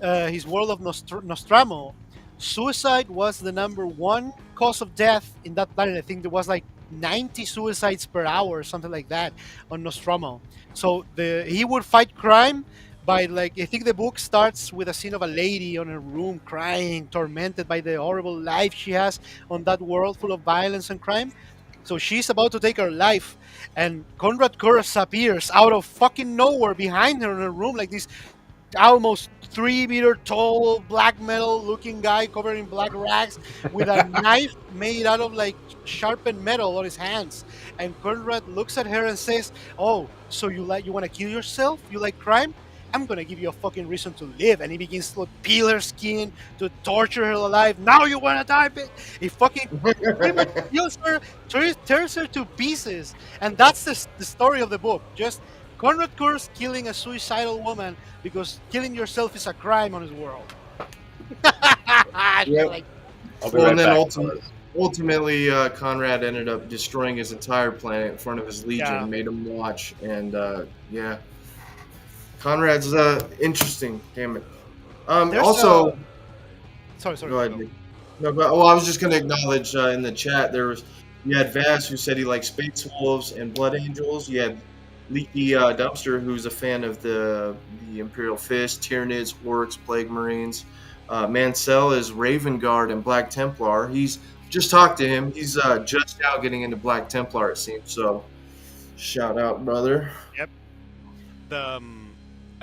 of Nostramo, suicide was the number one cause of death in that planet. I think there was like 90 suicides per hour or something like that on Nostromo. So he would fight crime by, like, I think the book starts with a scene of a lady on her room crying, tormented by the horrible life she has on that world full of violence and crime. So she's about to take her life, and Conrad Curse appears out of fucking nowhere behind her in her room, like this almost 3 meter tall black metal looking guy covered in black rags with a knife made out of like sharpened metal on his hands. And Conrad looks at her and says, "Oh, so you want to kill yourself? You like crime? I'm gonna give you a fucking reason to live." And he begins to peel her skin, to torture her alive. Now you wanna die, bitch? He fucking pretty much kills her, tears her to pieces. And that's the story of the book. Just Conrad Kurz killing a suicidal woman because killing yourself is a crime on his world. I feel Yep. like, I'll be Well, right and then back. ultimately, Conrad ended up destroying his entire planet in front of his legion, Yeah. made him watch, and yeah, Conrad's interesting. Damn it. there's Also, sorry. go ahead. Nick. No, but I was just going to acknowledge in the chat you had Vass who said he likes Space Wolves and Blood Angels. You had Leaky Dumpster who's a fan of the Imperial Fist, Tyranids, Orcs, Plague Marines. Mansell is Raven Guard and Black Templar. He's just talked to him. He's just now getting into Black Templar, it seems. So, shout out, brother. Yep.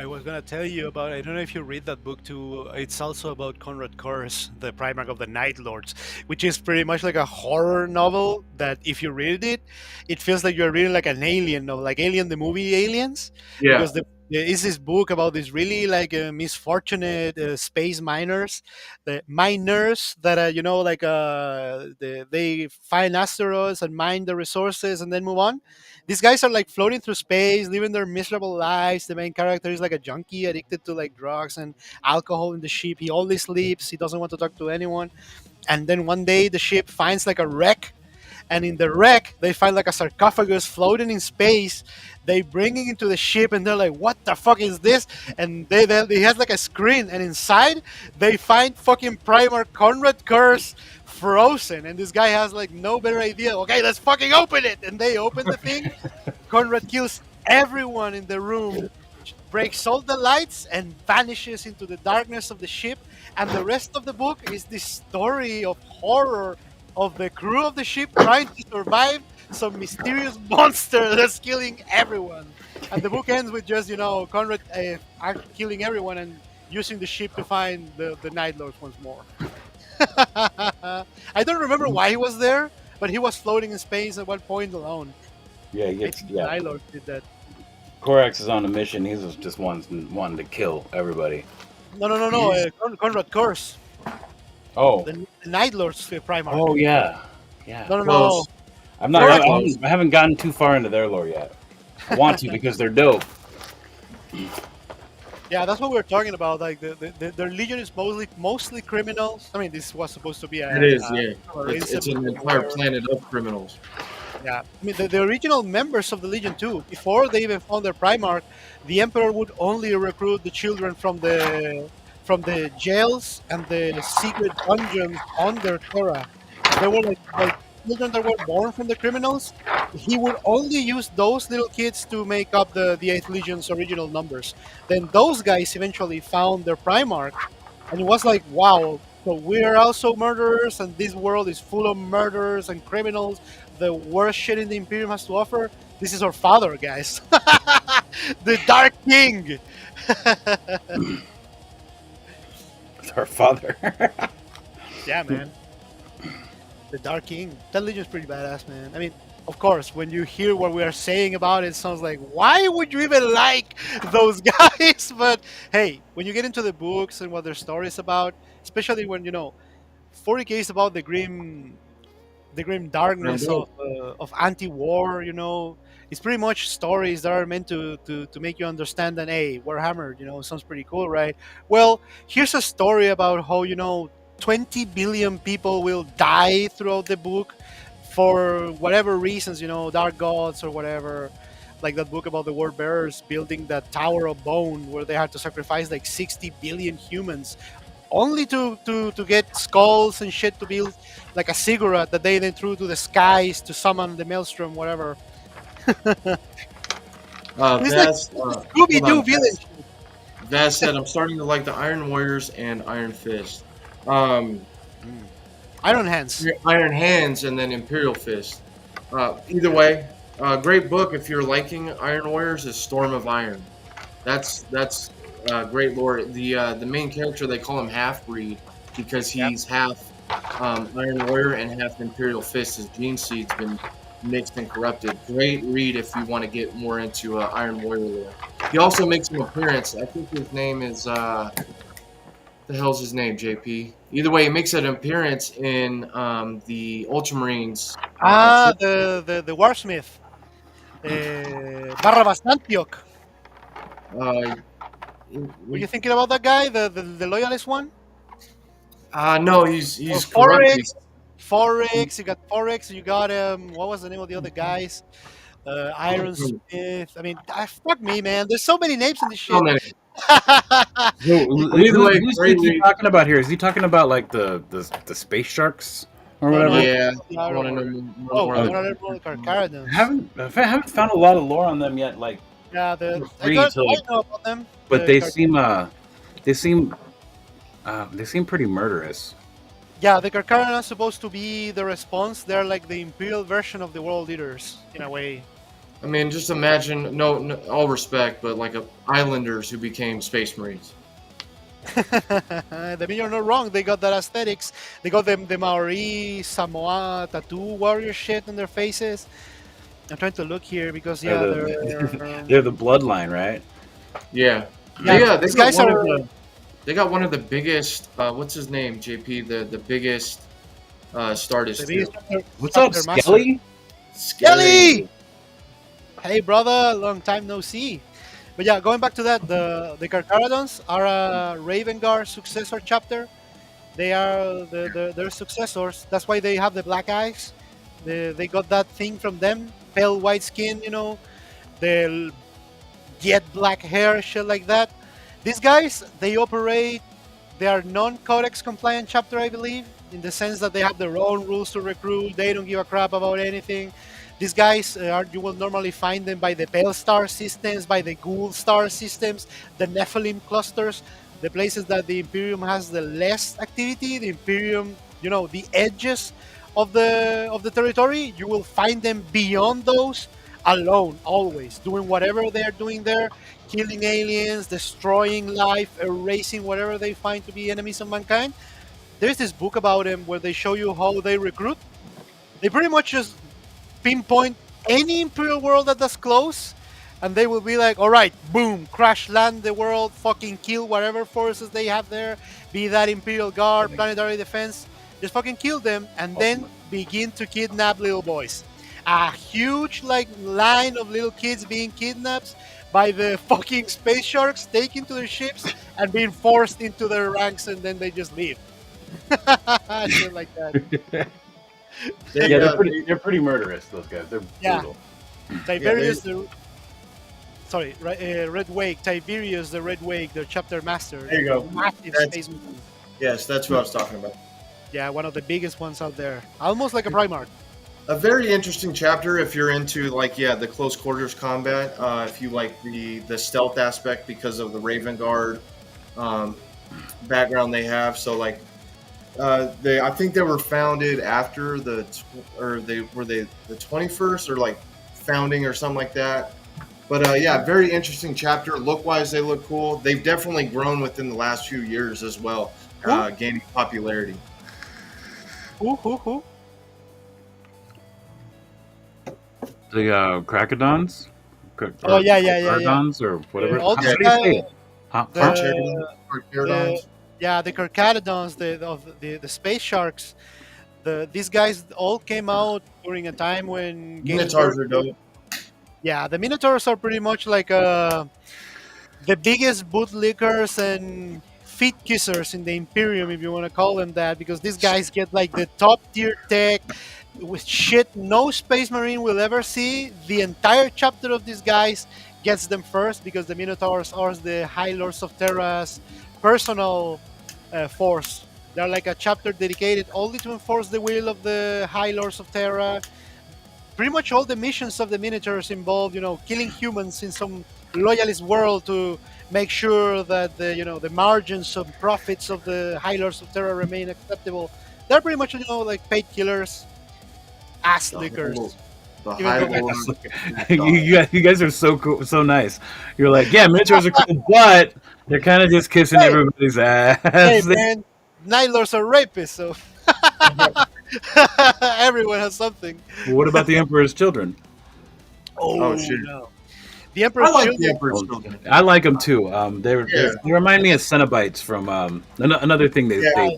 I was gonna tell you about. I don't know if you read that book too. It's also about Conrad Curse, the Primarch of the Night Lords, which is pretty much like a horror novel. That if you read it, it feels like you're reading like an alien novel, like Alien the movie Aliens, Yeah. because there is this book about these really like misfortunate space miners, the miners that like they find asteroids and mine the resources and then move on. These guys are like floating through space, living their miserable lives. The main character is like a junkie addicted to like drugs and alcohol in the ship. He only sleeps. He doesn't want to talk to anyone. And then one day the ship finds like a wreck, and in the wreck they find like a sarcophagus floating in space. They bring it into the ship and they're like, what the fuck is this? And they has like a screen, and inside they find fucking Primarch Conrad Curse frozen, and this guy has like no better idea. Okay, let's fucking open it. And they open the thing. Conrad kills everyone in the room, breaks all the lights, and vanishes into the darkness of the ship. And the rest of the book is this story of horror of the crew of the ship trying to survive some mysterious monster that's killing everyone. And the book ends with just, Conrad killing everyone and using the ship to find the Night Lords once more. I don't remember why he was there, but he was floating in space at one point alone. Yeah, he I gets, think the yeah. Night Lords did that. Corax is on a mission. He's just wanting to kill everybody. No. Conrad Curse. Oh. The Night Lords Primarch. Oh yeah. Yeah. No. Close. I'm not. Corax. I haven't gotten too far into their lore yet. I want to because they're dope. Yeah, that's what we're talking about. Like their legion is mostly criminals. I mean, this was supposed to be It is, yeah. or It's an incident entire where- planet of criminals. Yeah, I mean the original members of the Legion too. Before they even found their Primarch, the Emperor would only recruit the children from the jails and the secret dungeons on their Torah. They were like children that were born from the criminals. He would only use those little kids to make up the Eighth Legion's original numbers. Then those guys eventually found their Primarch, and it was like, wow. So we're also murderers, and this world is full of murderers and criminals. The worst shit in the Imperium has to offer. This is our father, guys. The Dark King. It's our father. Yeah, man. The Dark King. That Legion's pretty badass, man. I mean, of course, when you hear what we are saying about it, it sounds like, why would you even like those guys? But hey, when you get into the books and what their story is about, especially when 40K is about the grim darkness of anti-war. It's pretty much stories that are meant to make you understand that, hey, Warhammer, sounds pretty cool, right? Well, here's a story about how 20 billion people will die throughout the book for whatever reasons, dark gods or whatever. Like that book about the War Bearers building that Tower of Bone, where they had to sacrifice like 60 billion humans only to get skulls and shit to build like a ziggurat that they then threw to the skies to summon the maelstrom, whatever. It's like Scooby-Doo hold on. village. That said, I'm starting to like the Iron Warriors and Iron Fist. Iron Hands. Iron Hands and then Imperial Fist. Either way, great book if you're liking Iron Warriors is Storm of Iron. That's great lore. The main character, they call him Half-Breed because he's half Iron Warrior and half Imperial Fist. His gene seed's been mixed and corrupted. Great read if you want to get more into Iron Warrior lore. He also makes an appearance. I think his name is the hell's his name, JP? Either way, he makes an appearance in the Ultramarines. The Warsmith. Barrabas Antioch. Were you thinking about that guy, the loyalist one? No, he's Forex. corrupt. Forex. You got Forex. You got what was the name of the other guys? Iron Smith. I mean, fuck me, man. There's so many names in this shit. So many. Who's he talking about here? Is he talking about like the space sharks or whatever? Yeah, I I want to know Oh, more. one of them Carcaradons. I haven't found a lot of lore on them yet. Like, Yeah, I Read, so, know about them. but they seem pretty murderous. Yeah, the Carcaradons are supposed to be the response. They're like the Imperial version of the world leaders, in a way. I mean, just imagine, no, all respect, but like islanders who became space marines. I mean, you're not wrong. They got that aesthetics. They got the Maori, Samoa tattoo warrior shit on their faces. I'm trying to look here because They're the bloodline, right? Yeah, Yeah, they these got guys one of are the biggest. What's his name? JP, the biggest the Stardust biggest too. What's up, chapter master. Skelly? Skelly. Kelly! Hey, brother, long time no see. But yeah, going back to that, the Carcharodons are a Raven Guard successor chapter. They are their successors. That's why they have the black eyes. They got that thing from them, pale white skin, the jet black hair, shit like that. These guys, they operate. They are non-codex compliant chapter, I believe, in the sense that they have their own rules to recruit. They don't give a crap about anything. These guys are, you will normally find them by the Pale Star systems, by the Ghoul Star systems, the Nephilim clusters, the places that the Imperium has the less activity. The Imperium, the edges of the territory, you will find them beyond those, alone, always doing whatever they are doing there, killing aliens, destroying life, erasing whatever they find to be enemies of mankind. There's this book about them where they show you how they recruit. They pretty much just pinpoint any Imperial world that's close, and they will be like, all right, boom, crash land the world, fucking kill whatever forces they have there, be that Imperial Guard, planetary defense, just fucking kill them, and then begin to kidnap little boys. A huge like line of little kids being kidnapped by the fucking space sharks, taken to their ships and being forced into their ranks, and then they just leave. Shit like that. They, Yeah, uh, they're pretty murderous. Those guys, they're Yeah, brutal. yeah, they, Tiberius the sorry, Red Wake, Tiberius the Red Wake, their chapter master, There you go. massive That's- space marine. yes, that's who I was talking about. Yeah, one of the biggest ones out there, almost like a Primarch. A very interesting chapter if you're into the close quarters combat. If you like the stealth aspect because of the Raven Guard um, background they have. So they I think they were founded after the 21st or like founding or something like that. But yeah, very interesting chapter. Look wise, they look cool. They've definitely grown within the last few years as well, gaining popularity. Who? The Cracodons? Oh, yeah. Cracodons or whatever. All How these do you say guys, it? Huh? the, Huh? Pterodons. the Carcharodons, the space sharks. These guys all came out during a time when Minotaurs are dope. Yeah, the Minotaurs are pretty much like the biggest bootlickers and feet kissers in the Imperium, if you want to call them that, because these guys get like the top tier tech with shit no Space Marine will ever see. The entire chapter of these guys gets them first because the Minotaurs are the High Lords of Terra's personal force. They're like a chapter dedicated only to enforce the will of the High Lords of Terra. Pretty much all the missions of the Minotaurs involve, killing humans in some loyalist world to make sure that the margins of profits of the High Lords of Terra remain acceptable. They're pretty much, like paid killers, ass lickers. The Even High though- Lords. You guys are so cool, so nice. You're like, yeah, miniatures are cool, but they're kind of just kissing Hey! everybody's ass. Hey man, Night Lords are rapists, so everyone has something. What about the Emperor's children? Oh, shit. No. The I Emperor's like Children. the Emperor's Children. I like them too. Yeah. They remind me of Cenobites from another thing Yeah.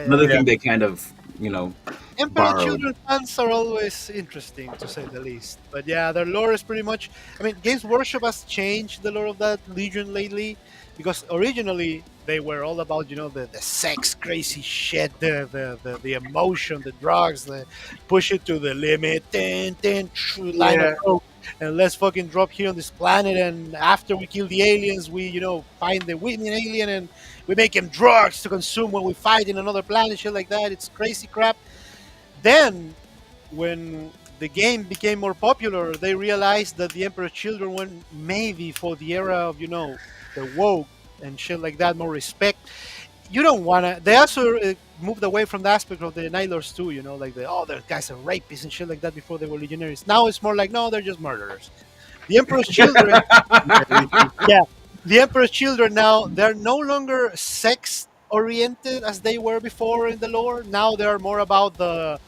another Yeah. thing they kind of Emperor borrowed. Children fans are always interesting, to say the least. But yeah, their lore is pretty much. I mean, Games Workshop has changed the lore of that Legion lately, because originally they were all about the sex crazy shit, the emotion, the drugs, the push it to the limit, line of coke, and let's fucking drop here on this planet. And after we kill the aliens, we find the winning alien and we make him drugs to consume when we fight in another planet, shit like that. It's crazy crap. Then, when the game became more popular, they realized that the Emperor's Children were maybe for the era of the woke and shit like that, more respect. You don't wanna. They also moved away from the aspect of the Night Lords too. Like the guys are rapists and shit like that before they were legionaries. Now it's more like no, they're just murderers. The Emperor's Children, yeah, the Emperor's Children now they're no longer sex oriented as they were before in the lore. Now they're more about the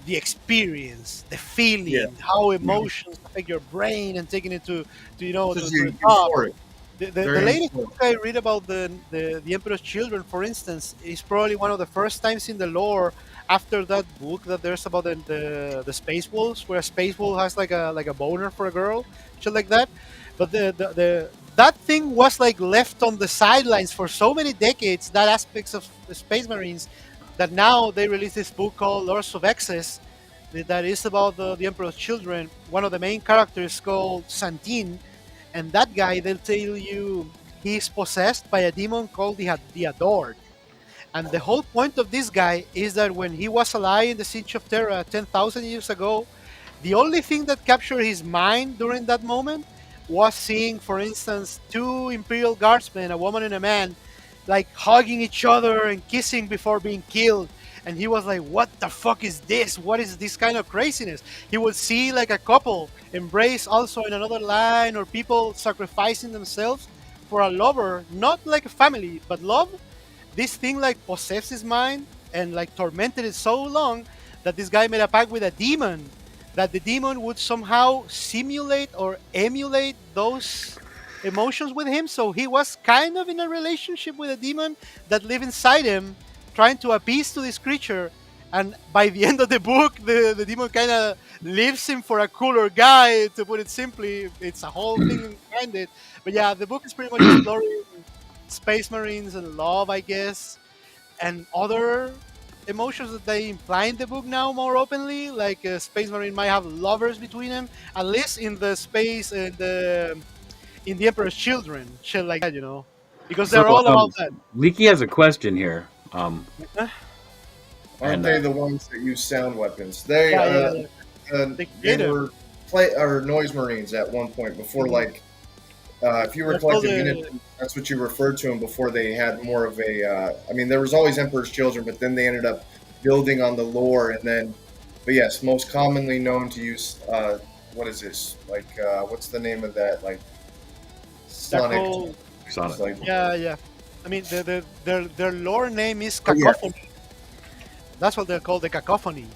experience, the feeling, Yeah. how emotions affect your brain, and taking it to This is the top. euphoric. The Very latest important. book I read about the Emperor's Children, for instance, is probably one of the first times in the lore after that book that there's about the space wolves, where a space wolf has like a boner for a girl, shit like that. But the that thing was like left on the sidelines for so many decades. That aspects of the Space Marines that now they released this book called Lords of Excess that is about the Emperor's Children. One of the main characters called Santin, and that guy they'll tell you he's possessed by a demon called the Adored. And the whole point of this guy is that when he was alive in the Siege of Terra 10,000 years ago, the only thing that captured his mind during that moment was seeing, for instance, two Imperial Guardsmen, a woman and a man, like hugging each other and kissing before being killed. And he was like, what the fuck is this? What is this kind of craziness? He would see like a couple embrace also in another line, or people sacrificing themselves for a lover, not like a family, but love. This thing like possessed his mind and like tormented it so long that this guy made a pact with a demon, that the demon would somehow simulate or emulate those emotions with him. So he was kind of in a relationship with a demon that lived inside him, trying to appease to this creature. And by the end of the book, the demon kind of leaves him for a cooler guy, to put it simply. It's a whole thing behind it. But yeah, the book is pretty much exploring Space Marines and love, I guess, and other emotions that they imply in the book now more openly. Like a Space Marine might have lovers between them, at least in the space in the Emperor's Children, shit like that, because So, they're all about that. Leaky has a question here. Aren't And, they the ones that use sound weapons? They Yeah. they creative. were noise marines at one point before, like if you were That's all collecting the- units, that's what you referred to them before. They had more of a. I mean, there was always Emperor's Children, but then they ended up building on the lore, and then. But yes, most commonly known to use. What is this? Like, what's the name of that? Like, They're sonic. called- Sonic. Like, yeah. I mean, their lore name is Oh, yeah. Cacophony. That's what they're called, the Cacophony.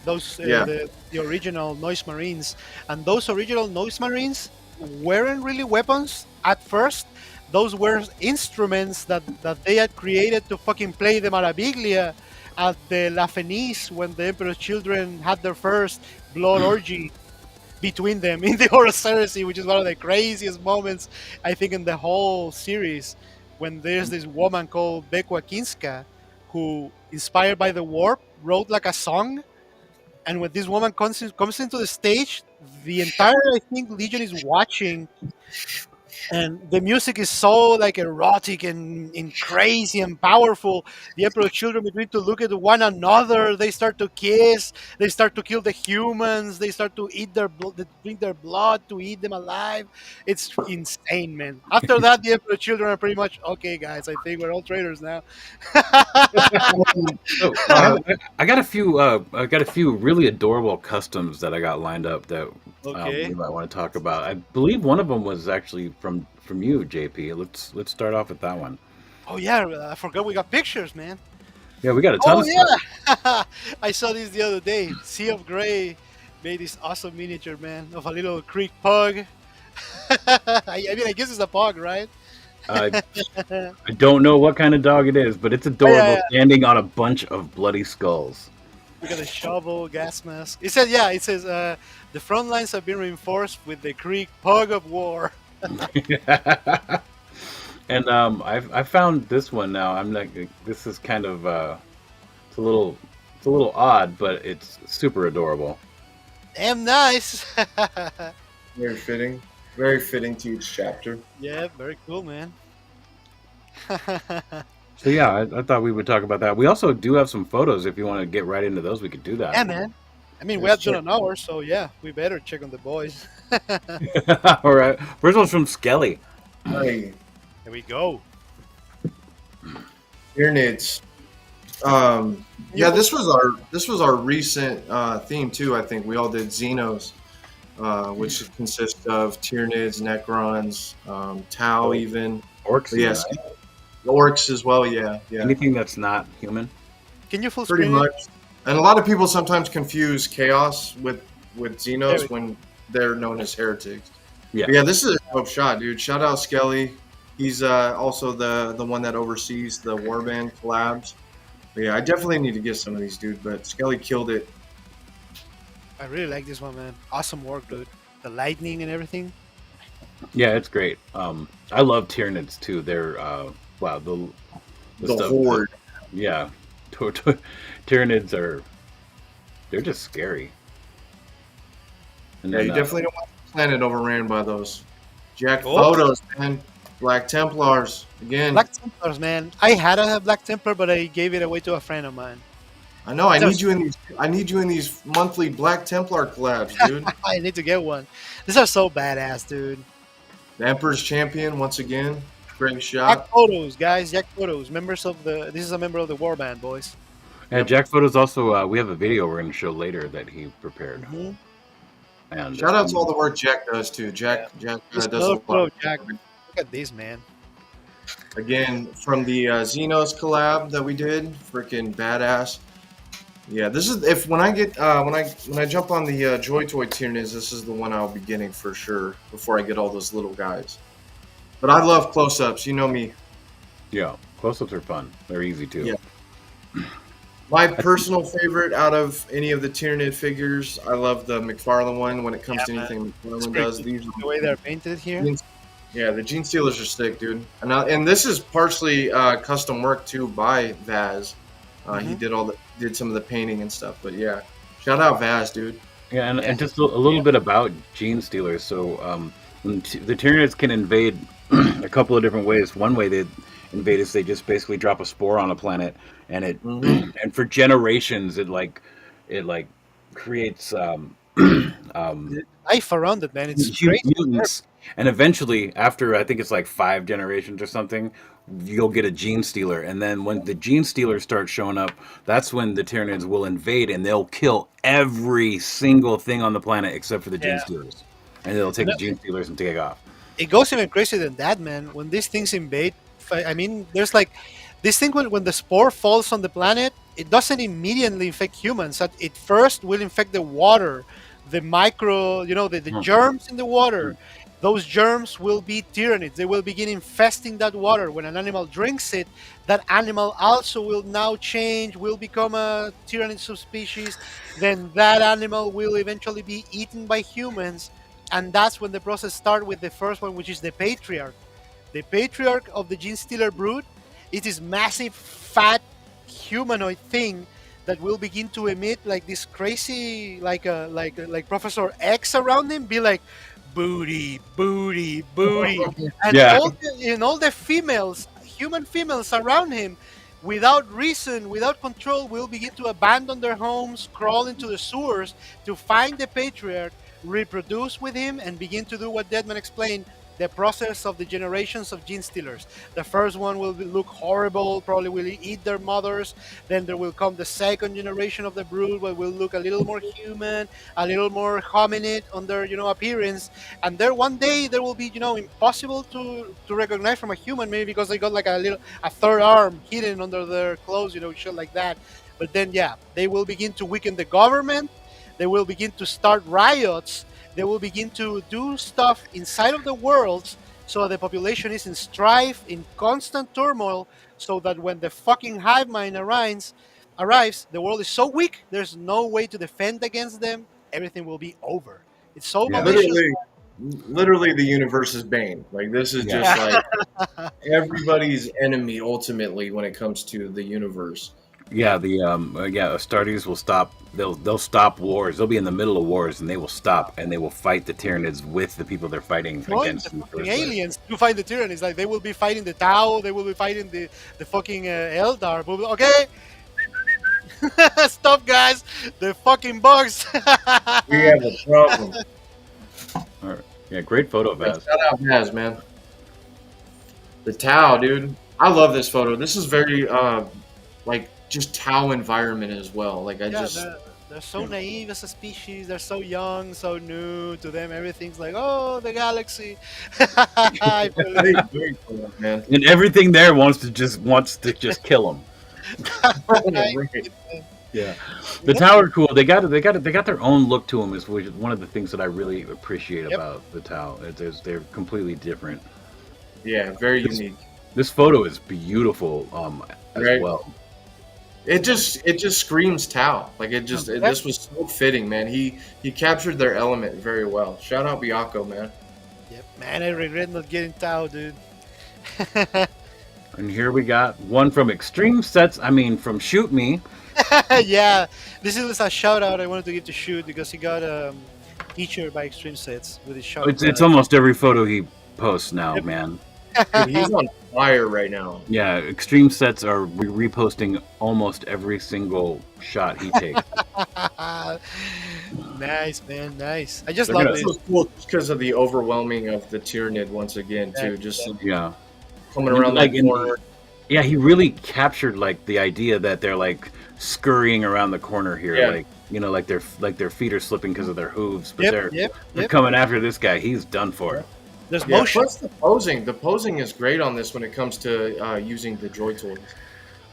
Those Yeah. the original Noise Marines, and those original Noise Marines weren't really weapons at first. Those were instruments that they had created to fucking play the Maraviglia at the La Fenice when the Emperor's Children had their first blood orgy between them in the Horus Heresy, which is one of the craziest moments I think in the whole series, when there's this woman called Bekwa Kinska who, inspired by the warp, wrote like a song. And when this woman comes into the stage, the entire, I think, Legion is watching, and the music is so like erotic and crazy and powerful. The Emperor's Children begin to look at one another. They start to kiss. They start to kill the humans. They start to eat their blood, drink their blood to eat them alive. It's insane, man. After that, the Emperor's Children are pretty much okay, guys. I think we're all traitors now. So, I got a few really adorable customs that I got lined up that Okay. we might want to talk about. I believe one of them was actually from you, JP. Let's start off with that one. Oh yeah, I forgot we got pictures, man. Yeah, we got a ton Oh of stuff. yeah, I saw this the other day. Sea of Grey made this awesome miniature, man, of a little creek pug. I mean, I guess it's a pug, right? I don't know what kind of dog it is, but it's adorable, standing on a bunch of bloody skulls. We got a shovel, gas mask. It says, the front lines have been reinforced with the creek pug of war. And I found this one now. I'm like, this is kind of it's a little odd, but it's super adorable. Damn nice. very fitting to each chapter. Yeah, very cool, man. So yeah, I thought we would talk about that. We also do have some photos. If you want to get right into those, we could do that. Yeah, man. I mean, we Let's have done an hour, so yeah, we better check on the boys. All right. First one's from Skelly. Hey, Here we go. Tyranids. Yeah, this was our recent theme too. I think we all did Xenos, which consists of Tyranids, Necrons, Tau, even Orcs. yes, orcs as well. Yeah. Anything that's not human. Can you full Pretty screen it? much. And a lot of people sometimes confuse Chaos with There we Xenos go. when they're known as heretics. Yeah. But yeah, this is dope shot, dude. Shout out Skelly. He's also the one that oversees the Warband collabs. But yeah, I definitely need to get some of these, dude. But Skelly killed it. I really like this one, man. Awesome work, dude. The lightning and everything. Yeah, it's great. I love Tyranids too. They're wow, the The stuff. Horde. Yeah, Tyranids are they're just scary. And Yeah, then you definitely don't want the planet overran by those. Jack Oh. photos, man. Black Templars again. Black Templars, man. I had a Black Templar, but I gave it away to a friend of mine. I know. I Just- need you in these. I need you in these monthly Black Templar collabs, dude. I need to get one. These are so badass, dude. The Emperor's Champion once again. Great Jack shot. photos, guys. Jack photos. Members of the. This is a member of the Warband, boys. yeah, Jack Photos also. We have a video we're going to show later that he prepared. Mhm. And Shout out to all the work Jack does too. Jack This does a another lot. photo, Jack. Look at this, man. Again, from the Xenos collab that we did, freaking badass. Yeah, this is if when I get when I jump on the Joy Toy Tyranids, this is the one I'll be getting for sure before I get all those little guys. But I love close-ups. You know me. Yeah, close-ups are fun. They're easy too. Yeah. My personal favorite out of any of the Tyranid figures, I love the McFarlane one. When it comes to Yeah, anything It's McFarlane pretty does, cool. these The way they're painted here. yeah, the Gene Stealers are sick, dude. And this is partially custom work too by Vaz. He did some of the painting and stuff. But yeah, shout out Vaz, dude. Yeah, and just a little bit about Gene Stealers. So the Tyranids can invade a couple of different ways. One way they invade is they just basically drop a spore on a planet, and it and for generations it creates Life around it, man. It's huge crazy. mutants. And eventually, after I think it's like 5 generations or something, you'll get a Gene Stealer. And then when the Gene Stealers start showing up, that's when the Tyranids will invade and they'll kill every single thing on the planet except for the Gene Yeah. Stealers. And they'll take the Gene Stealers and take off. It goes even crazier than that, man. When these things invade, I mean, there's like this thing when the spore falls on the planet, it doesn't immediately infect humans. It first will infect the water, the micro, the germs in the water. Those germs will be Tyranids. They will begin infesting that water. When an animal drinks it, that animal also will now change, will become a Tyranid subspecies. Then that animal will eventually be eaten by humans. And that's when the process starts with the first one, which is the Patriarch. The Patriarch of the Gene Stealer brood is this massive, fat, humanoid thing that will begin to emit like this crazy, like Professor X around him, be like, booty, booty, booty, and Yeah. all the females, human females around him, without reason, without control, will begin to abandon their homes, crawl into the sewers to find the Patriarch, reproduce with him, and begin to do what Deadman explained. The process of the generations of Gene Stealers. The first one will look horrible, probably will eat their mothers. Then there will come the second generation of the brood, where will look a little more human, a little more hominid on their, appearance. And there one day there will be, impossible to recognize from a human, maybe because they got like a third arm hidden under their clothes, shit like that. But then they will begin to weaken the government. They will begin to start riots. They will begin to do stuff inside of the worlds so the population is in strife, in constant turmoil, so that when the fucking hive mind arrives, the world is so weak, there's no way to defend against them. Everything will be over. It's so Yeah. malicious. Literally, the universe is Bane. Like this is just like everybody's enemy ultimately when it comes to the universe. Yeah, the Astartes will stop. They'll stop wars. They'll be in the middle of wars, and they will stop, and they will fight the Tyranids with the people they're fighting Join against. the in the fucking first place. aliens to fight the Tyranids. Like they will be fighting the Tau. They will be fighting the fucking Eldar. Okay, stop, guys. The fucking bugs. We have a problem. All right. Yeah, great photo, Vaz. Shout out Vaz, man. The Tau, dude. I love this photo. This is very like just Tau environment as well. Like They're so naive as a species. They're so young, so new to them. Everything's like, oh, the galaxy. I believe. very cool, man. And everything there wants to just kill them. I Yeah, the tower cool. They got their own look to them. Is one of the things that I really appreciate Yep. about the Tau. They're completely different. Yeah, very This, unique. this photo is beautiful. As Right. well. It just screams Tau. Like this was so fitting, man. He captured their element very well. Shout out Biako, man. Yep. Man, I regret not getting Tau, dude. And here we got one from Extreme Sets. I mean, from Shoot Me. Yeah, this is a shout out I wanted to give to Shoot because he got featured by Extreme Sets with his shot. It's almost every photo he posts now, Yep. man. Dude, he's on fire right now. Yeah, Extreme Sets are reposting almost every single shot he takes. Nice, man, nice. I just They're love gonna- this. This was cool just because of the overwhelming of the Tyranid once again too. Just Yeah. coming around Like that in- corner. Yeah, he really captured like the idea that they're like scurrying around the corner here, Yeah. like like their feet are slipping because of their hooves, but Yep, they're yep. coming after this guy. He's done for. There's Yeah, motion. plus the posing. The posing is great on this when it comes to using the droid toys.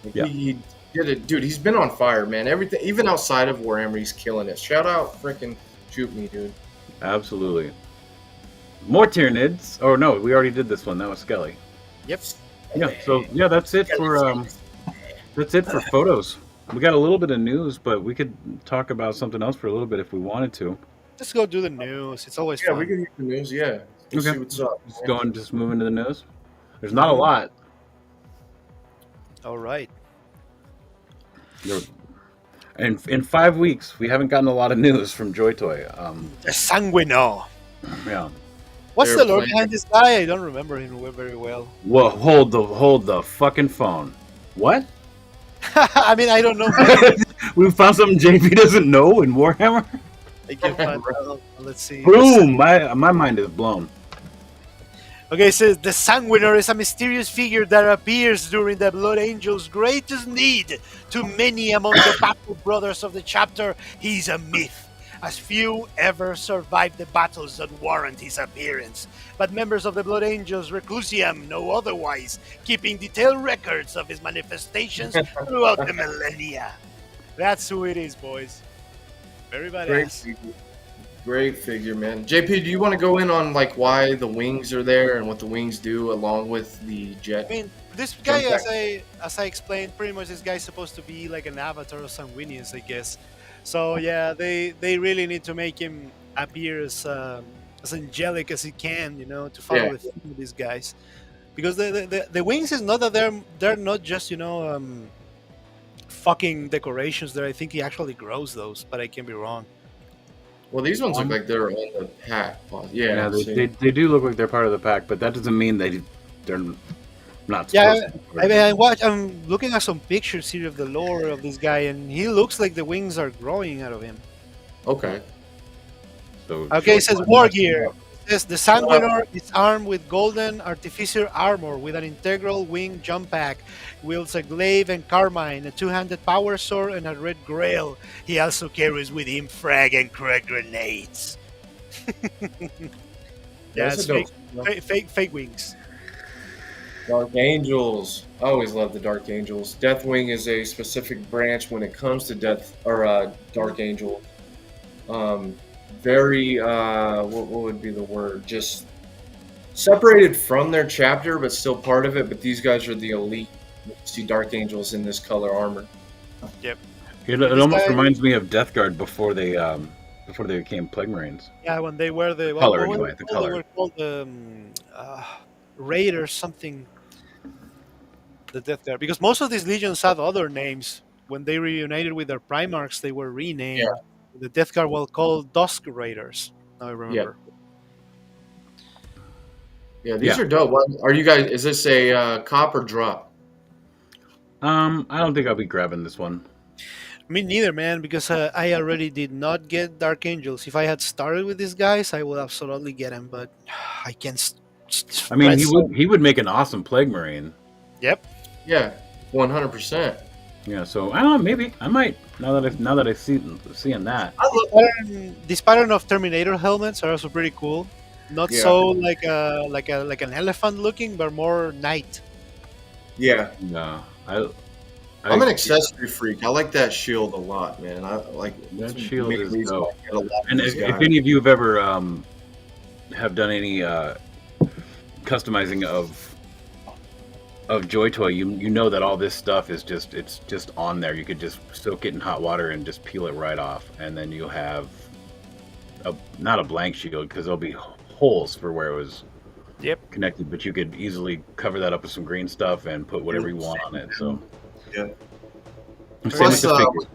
Like, Yeah. he did it, dude. He's been on fire, man. Everything, even outside of Warhammer, he's killing it. Shout out, freaking Shoot Me, dude. Absolutely. More Tyranids. Oh no, we already did this one. That was Skelly. Yep. Yeah. So yeah, that's it for photos. We got a little bit of news, but we could talk about something else for a little bit if we wanted to. Let's go do the news. It's always Yeah, fun. we can use the news. Yeah, Let's Okay. see what's up. Just moving to the news. There's not a lot. All right. And in 5 weeks, we haven't gotten a lot of news from Joy Toy. The Sanguino. Yeah. What's They're the lore playing- behind this guy? I don't remember him very well. Well, hold the fucking phone. What? I mean, I don't know. We found something JP doesn't know in Warhammer. I can find out. Let's see. Boom! My mind is blown. Okay, it says the Sanguinor is a mysterious figure that appears during the Blood Angel's greatest need. To many among the battle brothers of the chapter, he's a myth, as few ever survived the battles that warrant his appearance. But members of the Blood Angels Reclusium know otherwise, keeping detailed records of his manifestations throughout the millennia. That's who it is, boys. Very Great badass. figure. Great figure, man. JP, do you want to go in on like why the wings are there and what the wings do along with the jet? I mean, this guy, Jump as I explained, pretty much this guy's supposed to be like an avatar of Sanguinius, I guess. So yeah, they really need to make him appear as angelic as he can, to follow Yeah. the theme of these guys. Because the wings is not that they're not just fucking decorations. There, I think he actually grows those, but I can be wrong. Well, these ones look like they're on the pack. Yeah, they do look like they're part of the pack, but that doesn't mean they're not. Yeah, supposed to be. I mean, I'm looking at some pictures here of the lore of this guy, and he looks like the wings are growing out of him. okay. So Okay, it says short- war gear. It says the Sanguinor is armed with golden artificer armor with an integral wing jump pack, wields a glaive and carmine, a two-handed power sword, and a red grail. He also carries with him frag and crack grenades. Yeah, That's it's a dope- fake wings. Dark Angels. I always love the Dark Angels. Deathwing is a specific branch when it comes to Dark Angel. Very what would be the word? Just separated from their chapter, but still part of it. But these guys are the elite. You see Dark Angels in this color armor. It almost reminds me of Death Guard before they became Plague Marines. Yeah, when they were the Color, what anyway, were the they color. were called Raiders something. The Death Guard, because most of these legions had other names. When they reunited with their Primarchs, they were renamed. Yeah. The Death Guard were called Dusk Raiders. Now I remember. Yeah, these Yeah. are dope. Are you guys? Is this a cop or drop? I don't think I'll be grabbing this one. Me neither, man, because I already did not get Dark Angels. If I had started with these guys, I would absolutely get them, but I can't. I mean, he would make an awesome Plague Marine. Yep. Yeah, 100%. Yeah, so I don't know. Maybe I might now that I seeing that. This pattern of Terminator helmets are also pretty cool. Not Yeah. so like an elephant looking, but more knight. Yeah, Yeah, I I'm an accessory freak. I like that shield a lot, man. I like That shield is dope. I get a lot of And these if guys. any of you have ever have done any customizing of Joy Toy, you know that all this stuff is just on there. You could just soak it in hot water and just peel it right off, and then you'll have not a blank shield because there'll be holes for where it was connected, but you could easily cover that up with some green stuff and put whatever you want on it. So yeah. Same with the figures.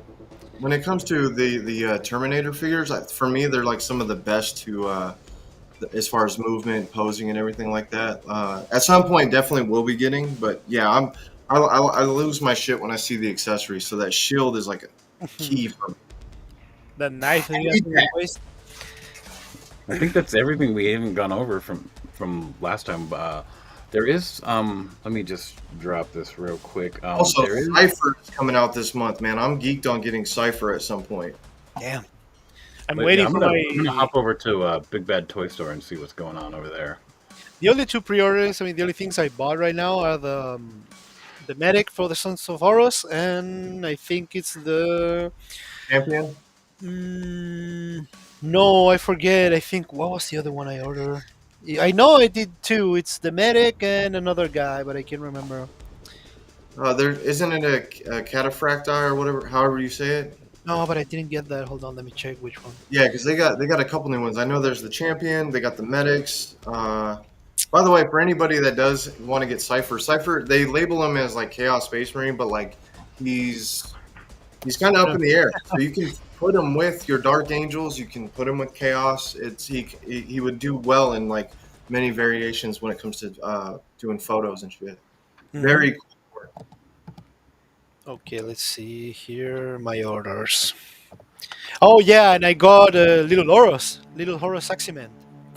When it comes to the Terminator figures, for me, they're like some of the best to as far as movement, posing, and everything like that. At some point, definitely will be getting, but yeah, I lose my shit when I see the accessories. So that shield is like a key for me. The knife that you have in your waist. I think that's everything we haven't gone over from last time. There is let me just drop this real quick. Also, Cypher is coming out this month, man. I'm geeked on getting Cypher at some point. Damn. I'm waiting I'm for gonna hop over to Big Bad Toy Store and see what's going on over there. The only two pre-orders, I mean, the only things I bought right now are the medic for the Sons of Horus, and I think it's the Champion. No, I forget. I think what was the other one I ordered? I know I did two. It's the medic and another guy, but I can't remember. There isn't it a cataphracti or whatever, however you say it. No, but I didn't get that. Hold on, let me check which one. Yeah, because they got a couple new ones. I know there's the champion. They got the medics. By the way, for anybody that does want to get Cypher, they label him as like Chaos Space Marine, but like he's kind of up in the air. So you can put him with your Dark Angels. You can put him with Chaos. He would do well in like many variations when it comes to doing photos and shit. Very cool. Okay, let's see here my orders. Oh yeah, and I got Little Horus Aximan.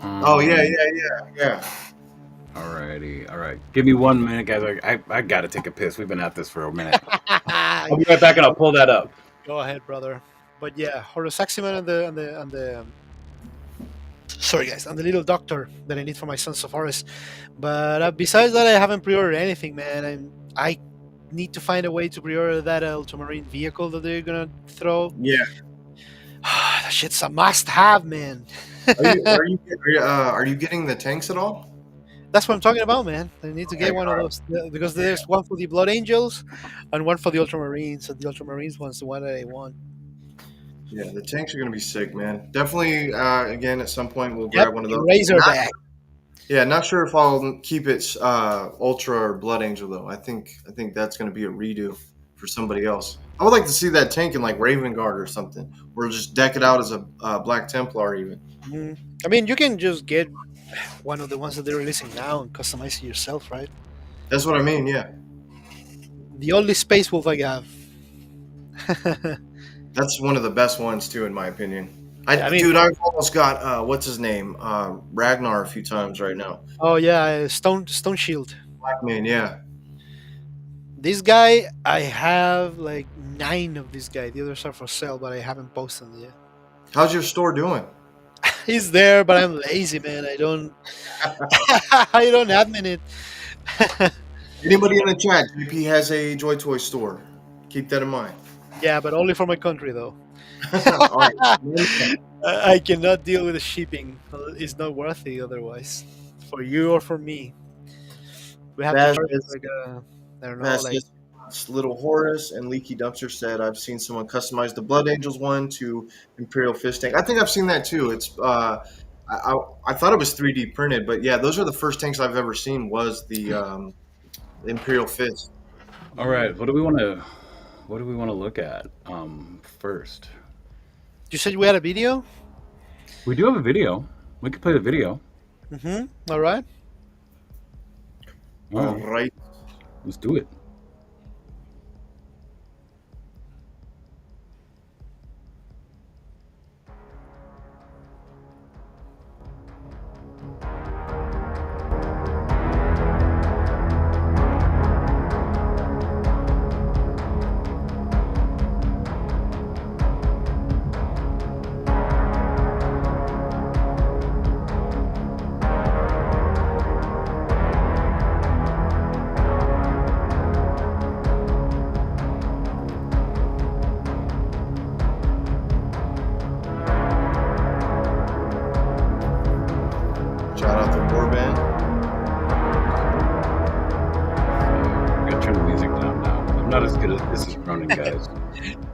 Oh yeah. Alrighty, all right. Give me 1 minute, guys. I gotta take a piss. We've been at this for a minute. I'll be right back and I'll pull that up. Go ahead, brother. But yeah, Horus Aximan and the sorry guys, and the little doctor that I need for my Sons of Horus. But besides that, I haven't pre-ordered anything, man. I need to find a way to pre-order that Ultramarine vehicle that they're gonna throw. Yeah. That shit's a must-have, man. Are you getting the tanks at all? That's what I'm talking about, man. I need to get one of those because there's one for the Blood Angels and one for the Ultramarines. And the Ultramarines one's the one that I want. Yeah, the tanks are gonna be sick, man. Definitely. Again, at some point we'll grab one of those. Razorback. Not sure if I'll keep it Ultra or Blood Angel though. I think that's gonna be a redo for somebody else. I would like to see that tank in like Raven Guard or something, or just deck it out as a Black Templar even. I mean, you can just get one of the ones that they're releasing now and customize it yourself, right? That's what I mean. Yeah. The only Space Wolf I have. That's one of the best ones too, in my opinion. Dude, I've almost got what's his name, Ragnar a few times right now. Oh yeah, Stone Shield. Blackman, yeah. This guy, I have like 9 of this guy. The others are for sale, but I haven't posted them yet. How's your store doing? He's there, but I'm lazy, man. I don't admin it. Anybody in the chat? JP has a Joy Toy store. Keep that in mind. Yeah, but only for my country, though. All right. I cannot deal with the shipping. It's not worthy otherwise. For you or for me. We have to charge like I don't know, like Little Horus and Leaky Dumpster said, I've seen someone customize the Blood Angels one to Imperial Fist tank. I think I've seen that too. It's I thought it was 3D printed, but yeah, those are the first tanks I've ever seen was the Imperial Fist. All right, what do we want to look at first? You said we had a video? We do have a video. We could play the video. All right. All right. Let's do it. Shout out to Warband. I'm gonna turn the music down now. I'm not as good as this is running, guys.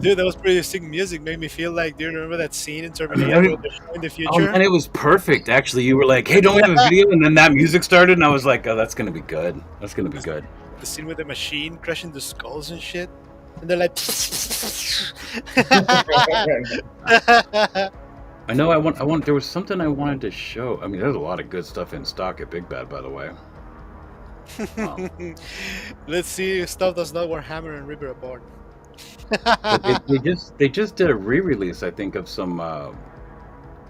Dude, that was pretty sick music. Made me feel like, do you remember that scene in I Terminator mean, where they're showing the oh future? man, it was perfect. Actually, you were like, "Hey, don't we have a video?" And then that music started, and I was like, "Oh, that's gonna be good. That's gonna be good." The scene with the machine crushing the skulls and shit. And they're like, I know. I want. There was something I wanted to show. I mean, there's a lot of good stuff in stock at Big Bad, by the way. let's see if stuff that's not Warhammer and Rip it apart. But they just did a re-release, I think, of some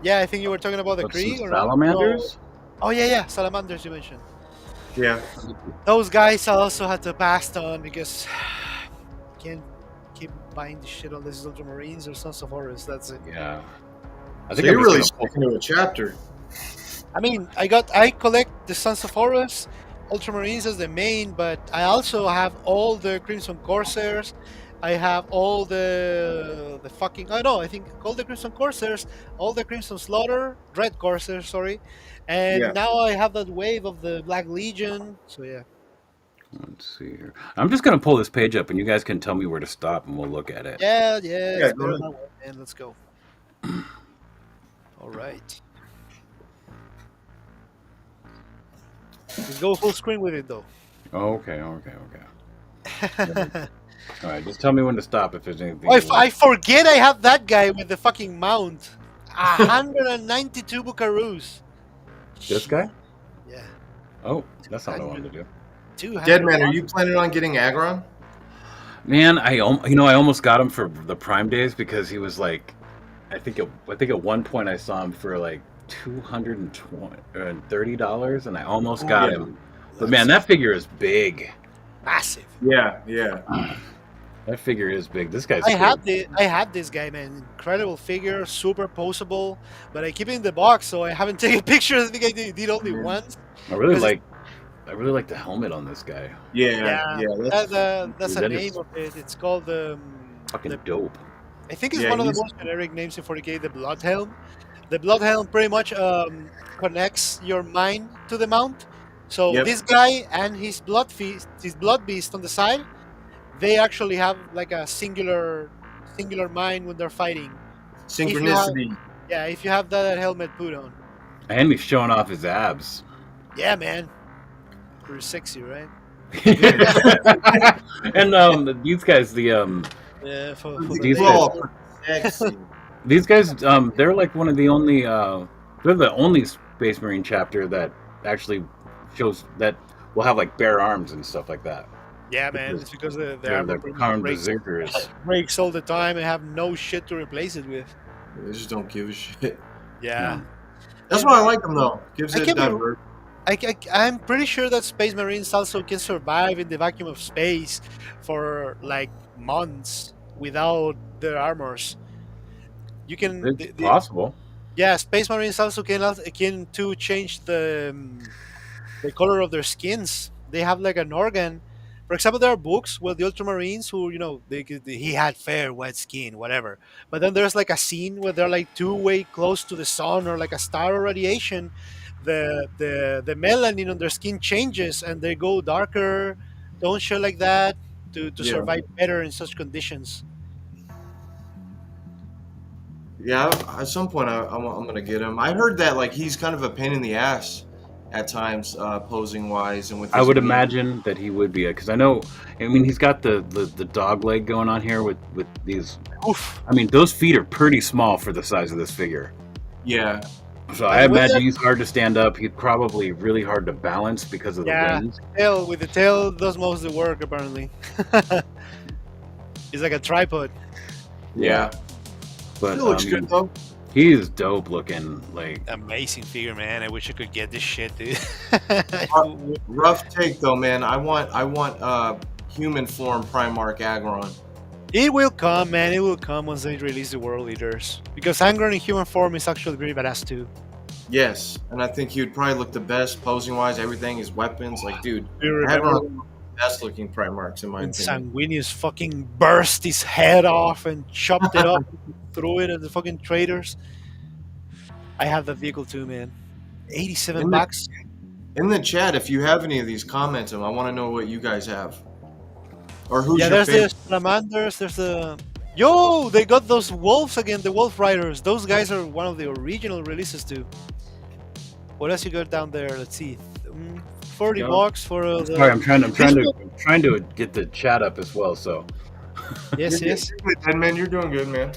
Yeah, I think you were talking about the Kree or not? salamanders. Oh yeah, salamanders you mentioned. Yeah. Those guys I also had to pass on because can't keep buying the shit on these Ultramarines or Sons of Horus. That's it. Yeah, I So think you're I'm really just gonna sticking to a chapter. I mean, I collect the Sons of Horus, Ultramarines as the main, but I also have all the Crimson Corsairs. I have all the fucking I think all the Crimson Corsairs, all the Crimson Slaughter, Red Corsairs, sorry, and Yeah. now I have that wave of the Black Legion. So yeah. Let's see here. I'm just gonna pull this page up, and you guys can tell me where to stop, and we'll look at it. Yeah, Yeah, it's go better ahead. that way, man. Let's go. All right. Let's go full screen with it though. Okay. All right, just tell me when to stop if there's anything. I forget I have that guy with the fucking mount. 192 buckaroos. This guy? Yeah. Oh, that's not what I wanted to do. 200. Deadman, are you planning on getting Agron? Man, I almost got him for the Prime days because he was like, I think at one point I saw him for like $230, and I almost got yeah. him. But man, that figure is big. Massive. Yeah. That figure is big. This guy's. I had this guy, man. Incredible figure, super posable. But I keep it in the box, so I haven't taken pictures. I think I did only once. I really because like the helmet on this guy. Yeah. That's Dude, the that name is of it. It's called Fucking dope. I think it's Yeah, one of the he's- most generic names in 40k, the Blood Helm. The Blood Helm pretty much connects your mind to the mount. So Yep. this guy and his blood beast on the side, they actually have like a singular mind when they're fighting. Synchronicity. Yeah, if you have that helmet put on. And he's showing off his abs. Yeah, man. Pretty sexy, right? And these guys, Yeah, for These the guys- Oh, sexy. these guys, they're like one of the only, they're the only Space Marine chapter that actually shows that will have like bare arms and stuff like that. yeah, man. It's because the They're armor the current breaks, berserkers. breaks all the time and have no shit to replace it with. They just don't give a shit. Yeah. That's why I like them though. Gives I it can't be- diverse. I'm pretty sure that Space Marines also can survive in the vacuum of space for like months without their armors. You can, It's possible. yeah. Space Marines also can to change the color of their skins. They have like an organ. For example, there are books with the Ultramarines who he had fair white skin, whatever. But then there's like a scene where they're like way close to the sun or like a star radiation. The melanin on their skin changes and they go darker, don't show like that to Yeah. survive better in such conditions. Yeah, at some point I'm gonna get him. I heard that like he's kind of a pain in the ass at times, posing wise, and with. I his would knee. imagine that he would be, because I know. I mean, he's got the dog leg going on here with these. Oof. I mean, those feet are pretty small for the size of this figure. Yeah, So I And with imagine that- he's hard to stand up. He's probably really hard to balance because of the Yeah. wings. Tail with the tail does most of the work apparently. It's like a tripod. yeah. But He looks I good mean, though. he is dope looking. Like, Amazing figure, man. I wish I could get this shit, dude. Rough take though, man. I want human form Primarch Agron. It will come, man. It will come once they release the World Leaders. Because Angron in human form is actually pretty badass too. Yes, and I think he would probably look the best posing wise. Everything, his weapons, like dude, Do you remember Agron best looking Primarchs in my when opinion. Sanguinius fucking burst his head off and chopped it up, threw it at the fucking traitors? I have that vehicle too, man. 87 In the, bucks. in the chat, if you have any of these, comment them. I want to know what you guys have. Or who's Yeah, your there's favorite. the salamanders. There's the they got those wolves again. The wolf riders. Those guys are one of the original releases too. What else you got down there? Let's see. 40 Yeah. bucks for Sorry, the. I'm trying to get the chat up as well. So Yes, You're yes. good, man. You're doing good, man.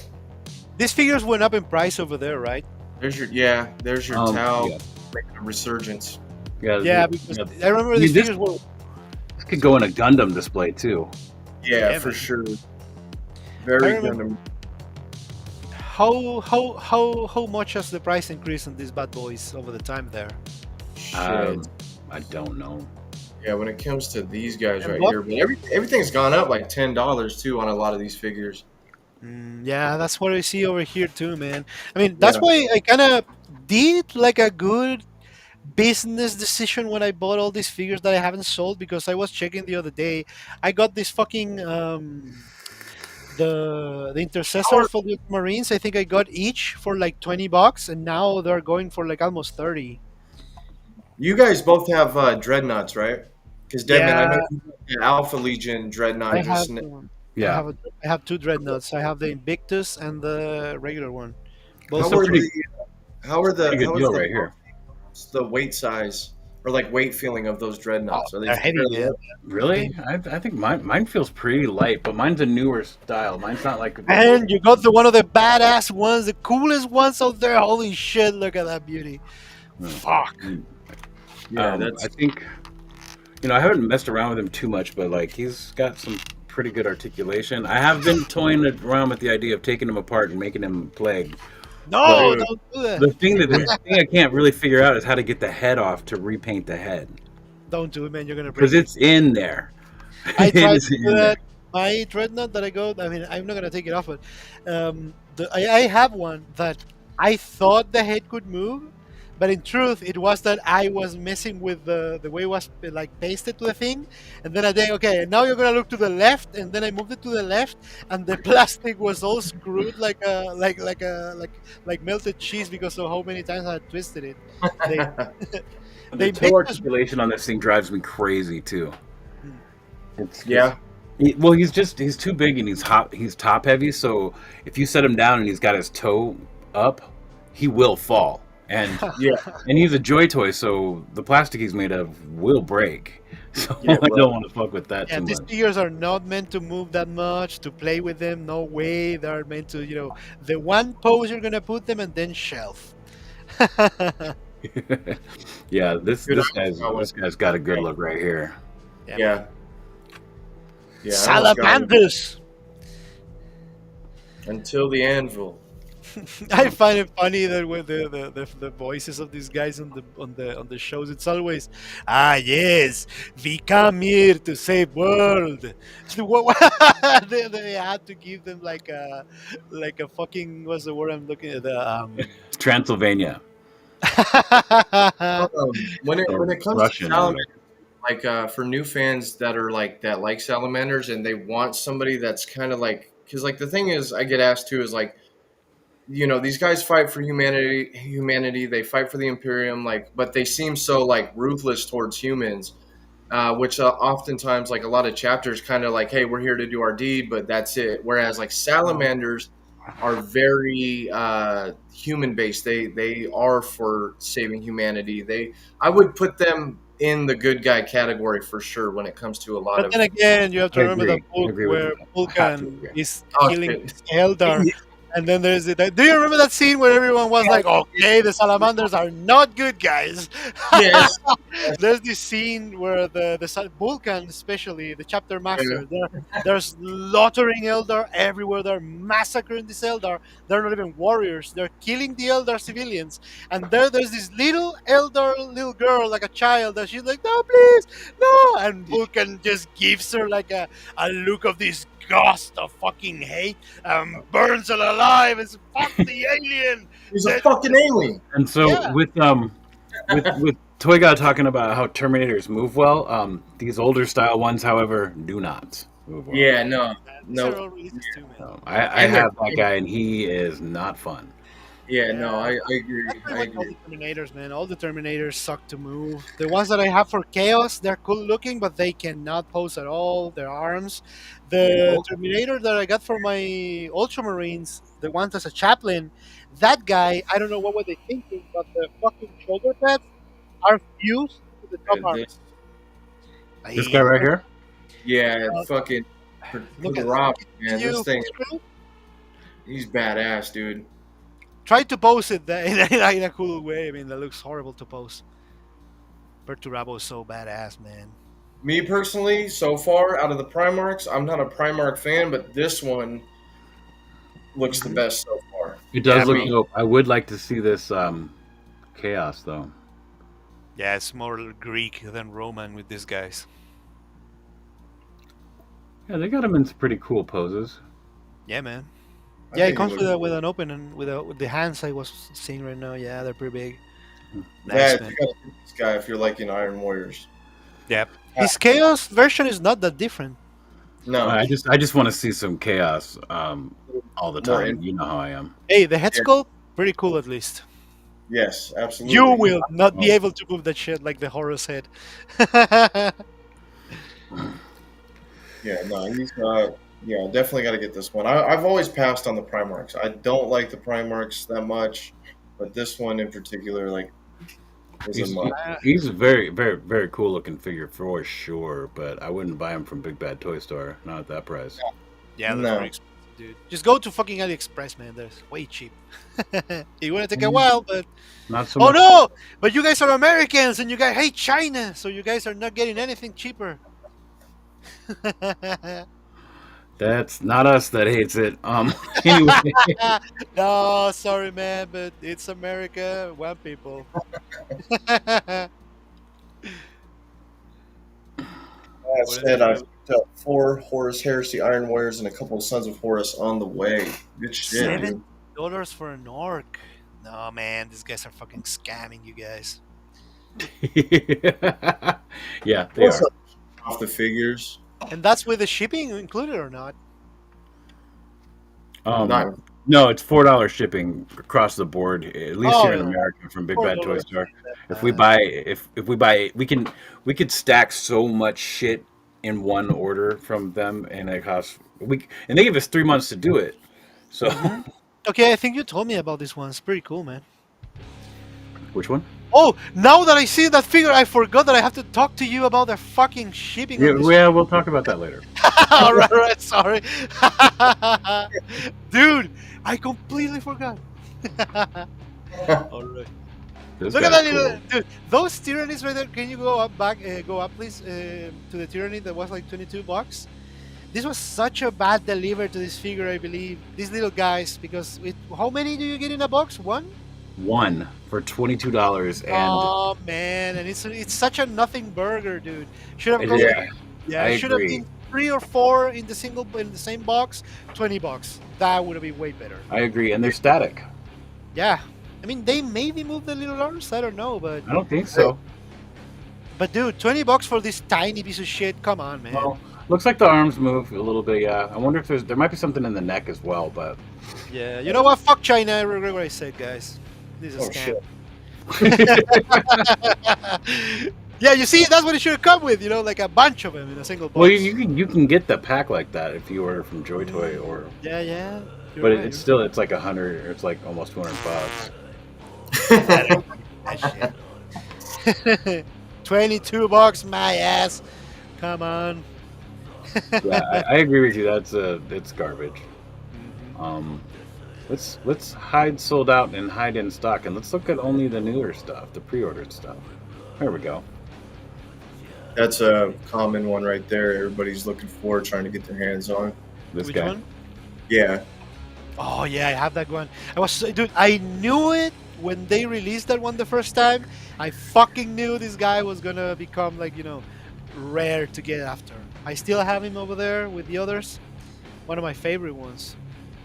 These figures went up in price over there, right? There's your Tau yeah, making a resurgence. yeah, Yeah, because yeah. I remember I mean, these this figures were. this could go in a Gundam display too. Yeah, Yeah, for man. sure. I Very remember- good. How much has the price increased on these bad boys over the time there? Shit. I don't know. Yeah, when it comes to these guys And right what- here, but everything's gone up like $10 too on a lot of these figures. Yeah, that's what I see over here too, man. I mean, that's Yeah. why I kind of did like a good business decision when I bought all these figures that I haven't sold, because I was checking the other day. I got this fucking the intercessors for the Marines. I think I got each for like 20 bucks, and now they're going for like almost 30. You guys both have dreadnoughts, right? Because Deadman, I Yeah. know you got the Alpha Legion dreadnought. I have, Just, Yeah, I have two dreadnoughts. I have the Invictus and the regular one. how Both are are the pretty good how is deal the, right here. the weight size or like weight feeling of those dreadnoughts? Are they they're heavy, fairly man. light? Really? I think mine feels pretty light, but mine's a newer style. Mine's not like. And you got one of the badass ones, the coolest ones out there. Holy shit! Look at that beauty. Fuck. Yeah, I think, I haven't messed around with him too much, but like he's got some pretty good articulation. I have been toying around with the idea of taking him apart and making him plague. No, Dude. don't do that. The thing I can't really figure out is how to get the head off to repaint the head, Don't do it, man. You're gonna break because it. it's in there. I It tried is to in do there. that. My dreadnought that I got. I mean, I'm not gonna take it off, but I have one that I thought the head could move, but in truth, it was that I was messing with the way it was like pasted to the thing, and then I think, okay, now you're gonna look to the left, and then I moved it to the left, and the plastic was all screwed like melted cheese because of how many times I had twisted it. They, The they toe make us- articulation on this thing drives me crazy too. It's Yeah. he's too big and he's top heavy. So if you set him down and he's got his toe up, he will fall. And Yeah. and he's a joy toy, so the plastic he's made of will break. So Yeah, I well. don't want to fuck with that Yeah, too these much. figures are not meant to move that much, to play with them. No way. They're meant to, the one pose you're gonna put them and then shelf. Yeah, this Good guy's got a good look right here. Yeah. Yeah. I almost got it. Salamanders. Until the anvil. I find it funny that with the voices of these guys on the shows, it's always, yes, we come here to save world. They had to give them like a fucking, what's the word I'm looking at, Transylvania. When it comes Russian, to salamanders, like for new fans that are like salamanders and they want somebody that's kind of like, because like the thing is I get asked too is like, these guys fight for humanity, they fight for the Imperium, like, but they seem so like ruthless towards humans, which oftentimes like a lot of chapters kind of like, hey, we're here to do our deed, but that's it. Whereas like salamanders are very human based. They are for saving humanity. I would put them in the good guy category for sure when it comes to a lot But of. then again, you have to I remember agree. the book I agree with where you. I have to Vulcan agree. is Oh, killing shit. his Eldar. And then there's it. Do you remember that scene where everyone was like, okay, the salamanders are not good guys? Yes. There's this scene where the Vulcan, especially the chapter master, they're slaughtering Eldar everywhere. They're massacring this Eldar. They're not even warriors. They're killing the Eldar civilians. And there's this little girl, like a child, that she's like, no, please, no. And Vulcan just gives her like a look of disgust, of fucking hate, burns her alive. It's fuck the alien. He's a fucking alien. And so Yeah. with Toy God talking about how Terminators move well, these older style ones, however, do not move well. Yeah, no. These are all releases too, man. I have that guy, and he is not fun. Yeah, no, Yeah. I agree. That's pretty I much all agree. the Terminators, man. All the Terminators suck to move. The ones that I have for Chaos, they're cool looking, but they cannot pose at all. Their arms. The Terminator that I got for my Ultramarines, the ones as a chaplain, that guy, I don't know what were they thinking, but the fucking shoulder pads are fused to the top arm. This, This guy I, right here. yeah, uh, fucking look at Rob, can man. you This thing, full screen? he's badass, dude. Try to pose it in a cool way. I mean, that looks horrible to pose. Perturabo is so badass, man. Me personally, so far out of the Primarchs, I'm not a Primarch fan, but this one looks the Mhm. best so far. It Yeah, does look bro. dope. I would like to see this chaos though. Yeah, it's more Greek than Roman with these guys. Yeah, they got him in some pretty cool poses. Yeah, man. I Yeah, it think comes looks with an open and with the hands I was seeing right now. Yeah, they're pretty big. that. Nice, man. You gotta get this guy if you're liking Iron Warriors. Yep. His chaos version is not that different. No, I just want to see some chaos all the More time. in- You know how I am. Hey, the head Yeah. sculpt, pretty cool at least. yes, absolutely. You will not be Oh. able to move that shit like the Horus head. Yeah, no, he's yeah, definitely got to get this one. I've always passed on the Primarchs. I don't like the Primarchs that much, but this one in particular, like, is a He's, must. he's a very, very, very cool looking figure for sure, but I wouldn't buy him from Big Bad Toy Store. Not at that price. Yeah, that's No. pretty expensive, dude. Just go to fucking AliExpress, man. That's way cheap. It would take a Mm. while, but Not so oh much. no! But you guys are Americans, and you guys hate China, so you guys are not getting anything cheaper. That's not us that hates it. Anyway, No, sorry, man, but it's America, one people. That said, I've picked up 4 Horus Heresy Iron Warriors and a couple of Sons of Horus on the way. Good shit, dude. $7 for an orc. No, man, these guys are fucking scamming you guys. yeah, they What's are. up off the figures? And that's with the shipping included or not? Not No, it's $4 shipping across the board, at least here in yeah. America from Big Bad Toy $4. Store. If we buy, we could stack so much shit in one order from them, and it costs and they give us 3 months to do it. So, Okay, I think you told me about this one. It's pretty cool, man. which one? Oh, now that I see that figure, I forgot that I have to talk to you about the fucking shipping. Yeah, on this. well, we'll talk about that later. all right, sorry. Dude, I completely forgot. All right. This Look at guy's that little cool. dude. Those tyrannies right there. Can you go up go up please to the tyranny that was like $22? This was such a bad delivery to this figure, I believe. These little guys, because how many do you get in a box? One? One for $22, and Oh man, and it's such a nothing burger, dude. Should have come. yeah, I It should have agree. been 3 or 4 in the same box. $20. That would have been way better. I agree, and they're static. Yeah, I mean they maybe moved the little arms. I don't know, but I don't think so. dude, $20 for this tiny piece of shit. Come on, man. Well, looks like the arms move a little bit. Yeah, I wonder if there might be something in the neck as well, but Yeah, you know what? Fuck China. I regret what I said, guys. This is a Oh, scam. shit. Yeah, you see, that's what it should have come with. You know, like a bunch of them in a single box. well, you can get the pack like that if you order from Joy Toy or. Yeah, yeah. You're But right. it's still it's like 100. It's like almost $200. That shit. $22, my ass. Come on. Yeah, I agree with you. That's it's garbage. Let's hide sold out and hide in stock, and let's look at only the newer stuff, the pre-ordered stuff. There we go. That's a common one right there. Everybody's looking for, trying to get their hands on. This Which guy. one? Yeah. Oh yeah, I have that one. Dude, I knew it when they released that one the first time. I fucking knew this guy was gonna become like, rare to get after. I still have him over there with the others. One of my favorite ones.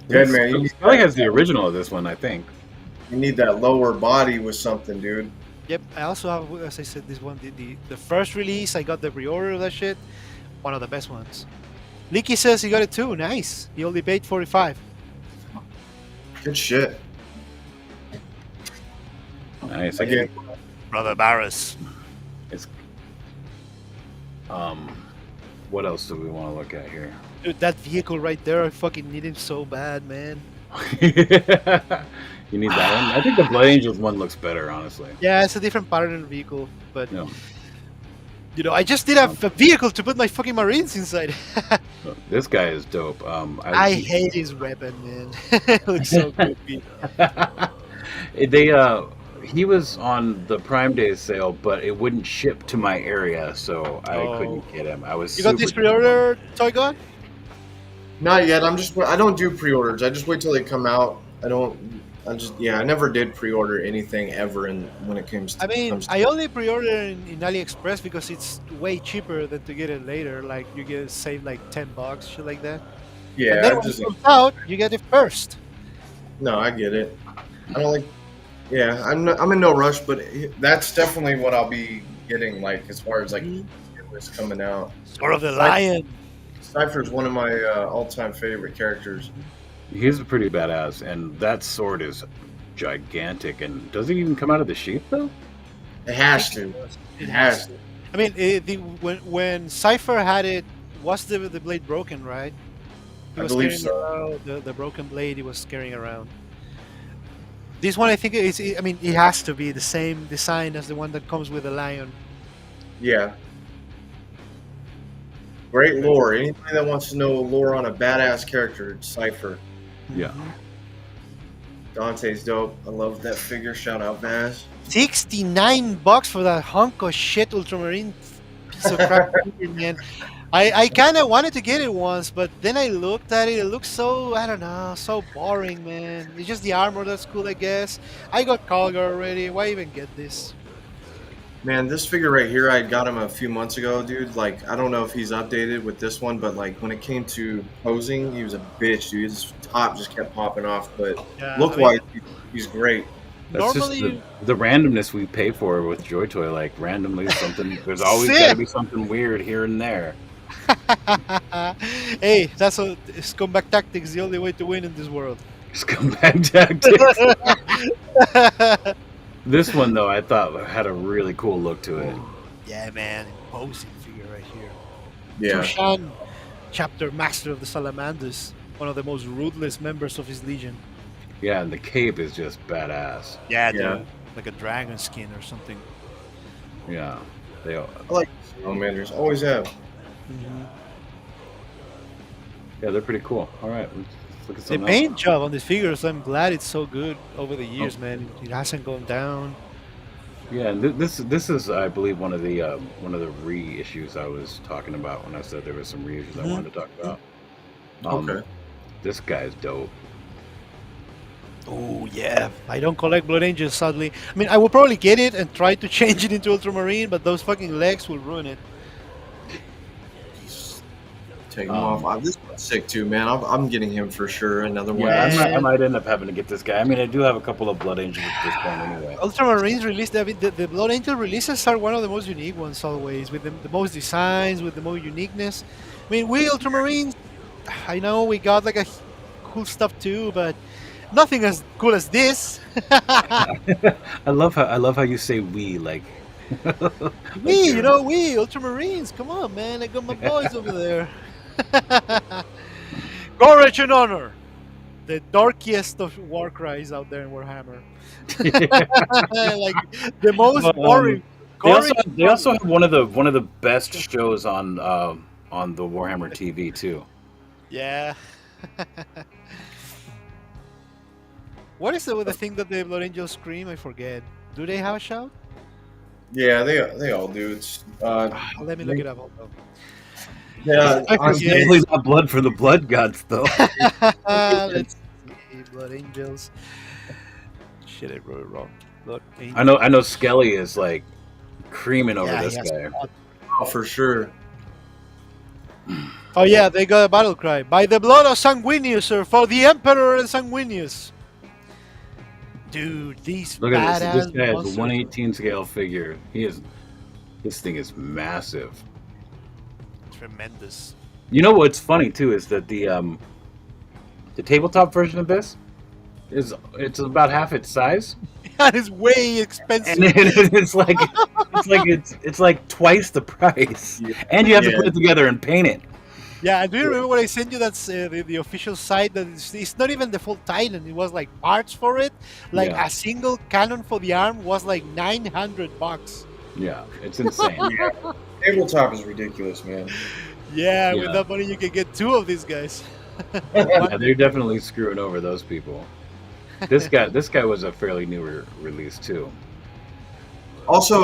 Good, man. He probably has the original of this one, I think. You need that lower body with something, dude. Yep, I also have, as I said, this one, the first release. I got the pre-order of that shit. One of the best ones. Leaky says he got it too. Nice. He only paid $45. Good shit. Nice. Again, Brother Barris. It's what else do we want to look at here? Dude, that vehicle right there, I fucking need him so bad, man. You need that one? I think the Blood Angels one looks better, honestly. Yeah, it's a different pattern vehicle, but No. you know, I just need a vehicle to put my fucking Marines inside. This guy is dope. I hate his weapon, man. It looks so creepy. He was on the Prime Day sale, but it wouldn't ship to my area, so I couldn't get him. I was. You got this pre-order, Toy God? not yet. I don't do pre-orders. I just wait till they come out. I never did pre-order anything ever when it comes to. I mean, I only pre-order in AliExpress because it's way cheaper than to get it later. Like you get save like $10, shit like that. Yeah, And then when it comes out, you get it first. No, I get it. I don't like. Yeah, I'm in no rush, but that's definitely what I'll be getting. Like as far as like what's coming out. Sword of the Lion. Cypher's one of my all-time favorite characters. He's pretty badass, and that sword is gigantic. And does it even come out of the sheath though? It has to. It has to. I mean, when Cypher had it, was the blade broken, right? He I was believe carrying so. around the broken blade he was carrying around. This one, I think, I mean, it has to be the same design as the one that comes with the lion. Yeah. Great lore. Anybody that wants to know lore on a badass character, it's Cypher. Yeah. Dante's dope. I love that figure. Shout out, Vaz. $69 for that hunk of shit Ultramarine piece of crap, man. I kind of wanted to get it once, but then I looked at it. It looks so, I don't know, so boring, man. It's just the armor that's cool, I guess. I got Calgar already. Why even get this? Man, this figure right here, I got him a few months ago, dude. Like, I don't know if he's updated with this one, but like when it came to posing, he was a bitch, dude. His top just kept popping off, but Yeah, look-wise, he's great. That's normally, just the randomness we pay for with Joy Toy. Like randomly something. There's always Sick. got to be something weird here and there. hey, that's a scumbag tactics. The only way to win in this world. Scumbag tactics. This one though, I thought had a really cool look to it. Yeah, man, imposing figure right here. Yeah. Tushan, chapter master of the Salamanders, one of the most ruthless members of his legion. Yeah, and the cape is just badass. Yeah, Yeah. dude, like a dragon skin or something. Yeah, they all. I like Salamanders. Always have. Yeah, they're pretty cool. All right, let's look at The something paint else. job on these figures, I'm glad it's so good over the years, man. It hasn't gone down. Yeah, and this is, I believe, one of the reissues I was talking about when I said there was some reissues I wanted to talk about. Okay. This guy's dope. Oh yeah, I don't collect Blood Angels, sadly. I mean, I will probably get it and try to change it into Ultramarine, but those fucking legs will ruin it. Take him off. This one's sick too, man. I'm getting him for sure. Another one. Yeah, I might end up having to get this guy. I mean, I do have a couple of Blood Angels at this point anyway. Ultramarines released, I mean, the Blood Angel releases are one of the most unique ones always, with the most designs, with the most uniqueness. I mean, we Ultramarines, I know we got like a cool stuff too, but nothing as cool as this. I love how you say we like. We, you know, we Ultramarines. Come on, man! I got my boys over there. Courage and honor, the darkest of war cries out there in Warhammer. Like the most boring. They also have one of the best shows on the Warhammer TV too. Yeah. What is it with the thing that the Blood Angels scream? I forget. Do they have a shout? Yeah, they all do. It's Let me look it up. Hold on. yeah. I honestly, forget. Definitely not blood for the blood gods though. Let's see. Blood Angels. Shit, I wrote it wrong. Blood Angels. I know Skelly is like creaming over Yeah, this he has guy. a lot. oh, for sure. Oh yeah, they got a battle cry. By the blood of Sanguinius, or for the Emperor and Sanguinius. Dude, these Look at this. This badass guy has monsters. a 1/18 scale figure. This thing is massive. Tremendous. You know what's funny too is that the tabletop version of this it's about half its size. and it's way and expensive. it's like twice the price, Yeah. and you have to Yeah. put it together and paint it. Yeah, and do you remember when I sent you that's the official site that it's not even the full Titan? It was like parts for it. Like Yeah. a single cannon for the arm was like $900. Yeah, it's insane. Yeah. Tabletop is ridiculous, man. Yeah, with Yeah. that money you can get two of these guys. Yeah, they're definitely screwing over those people. This guy was a fairly new release too. Also,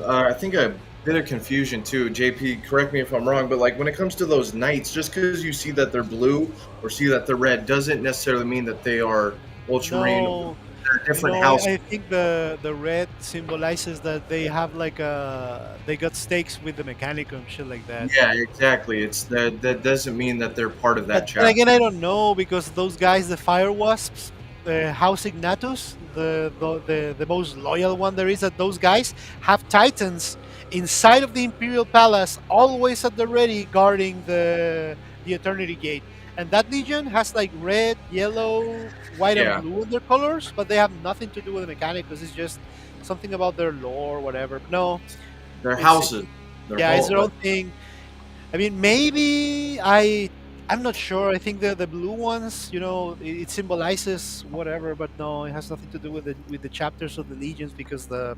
I think a bit of confusion too. JP, correct me if I'm wrong, but like when it comes to those knights, just because you see that they're blue or see that they're red doesn't necessarily mean that they are Ultramarine. No, They're different no, houses. I think the red symbolizes that they have like they got stakes with the Mechanicum, shit like that. Yeah, exactly. It's that doesn't mean that they're part of that But then chapter. again, I don't know because those guys, the Fire Wasps, House Ignatus, the most loyal one there is, that those guys have Titans inside of the Imperial Palace, always at the ready, guarding the Eternity Gate. And that Legion has like red, yellow, white, Yeah. and blue in their colors, but they have nothing to do with the Mechanicus. It's just something about their lore, whatever. No, They're it's- houses. They're yeah, it's both, their own thing. I mean, maybe I'm not sure. I think the blue ones, it symbolizes whatever, but no, it has nothing to do with the chapters of the legions because the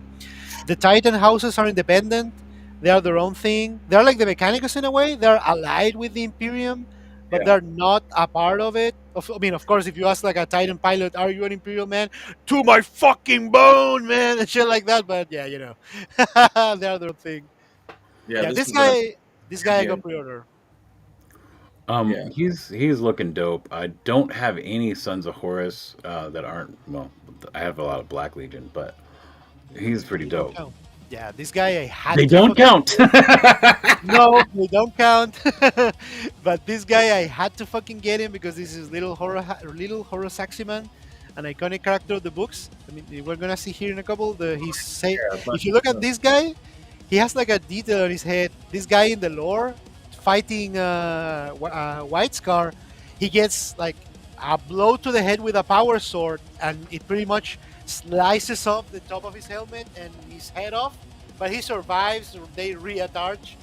Titan houses are independent. They are their own thing. They're like the Mechanicus in a way. They're allied with the Imperium, but Yeah. they're not a part of it. I mean, of course, if you ask like a Titan pilot, "Are you an Imperial man?" To my fucking bone, man, and shit like that. But yeah, they are their own thing. Yeah, Yeah, this is a- this guy I got yeah. pre-order. Yeah. He's looking dope. I don't have any Sons of Horus that aren't. Well, I have a lot of Black Legion, but he's pretty They don't dope. count. Yeah, this guy I had They to don't fucking- count. No, they don't count. But this guy I had to fucking get him because this is little Horosaximan, an iconic character of the books. I mean, we're gonna see here in a couple. but- If you look at this guy, he has like a detail on his head. This guy in the lore, fighting White Scar, he gets like a blow to the head with a power sword, and it pretty much slices off the top of his helmet and his head off. But he survives. They reattach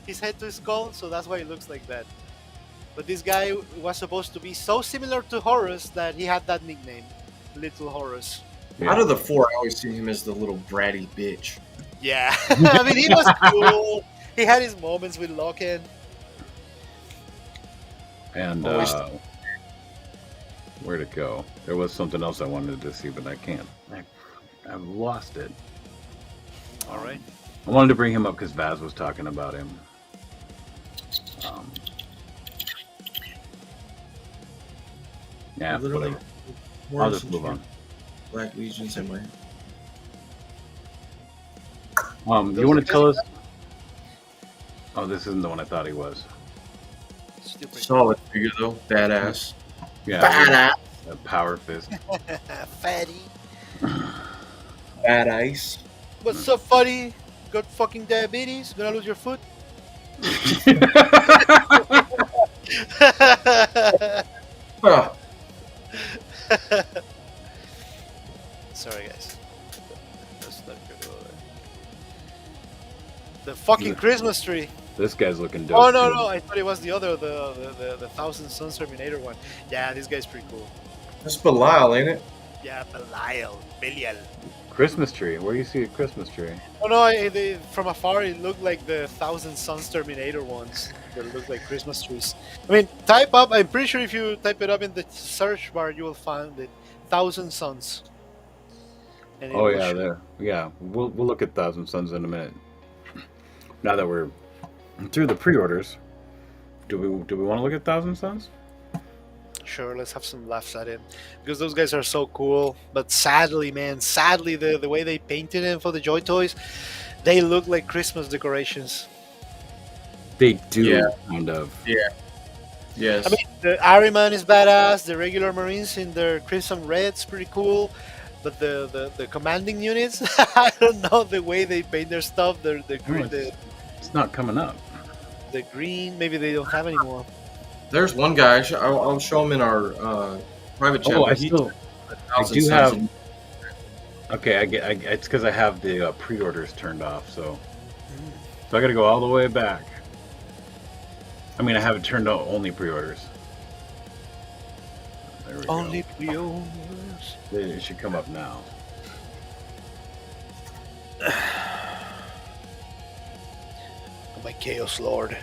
his head to his skull, so that's why it looks like that. But this guy was supposed to be so similar to Horus that he had that nickname, Little Horus. Out of the four, I always see him as the little bratty bitch. Yeah, I mean he was cool. He had his moments with Loken. And Always- where'd it go? There was something else I wanted to see, but I can't. I've lost it. All right. I wanted to bring him up because Vaz was talking about him. Yeah, Literally, whatever. I'll just move on. Black Legions in my. You want to tell us? Oh, this isn't the one I thought he was. Stupid. Solid figure though, badass. Yeah, Badass. a power fist. Fatty. Bad ice. What's up, Fatty? Got fucking diabetes? Gonna lose your foot? Huh. Sorry, guys. That's not good. The fucking Christmas tree. This guy's looking dope. Oh no, too. no! I thought it was the other, the Thousand Suns Terminator one. Yeah, this guy's pretty cool. That's Belial, ain't it? Yeah, Belial. Christmas tree. Where do you see a Christmas tree? Oh no! From afar, it looked like the Thousand Suns Terminator ones. That look like Christmas trees. I mean, type up. I'm pretty sure if you type it up in the search bar, you will find it. Thousand Suns. And it Oh will yeah, show- there. Yeah, we'll look at Thousand Suns in a minute. Now that we're through the pre-orders, do we want to look at Thousand Suns? Sure, let's have some laughs at it because those guys are so cool. But sadly, man, the way they painted them for the Joy Toys, they look like Christmas decorations. They do, Yeah. kind of. Yes. I mean, the Ahriman is badass. The regular Marines in their crimson red's pretty cool. But the commanding units, I don't know the way they paint their stuff. It's not coming up. The green, maybe they don't have anymore. There's one guy. I'll show him in our private chat. Oh, but I he- do 1,000 have. suns Okay, it's because I have the pre-orders turned off, so I got to go all the way back. I mean, I have it turned on only pre-orders. There we Only go. pre-orders. It should come up now. My Chaos Lord.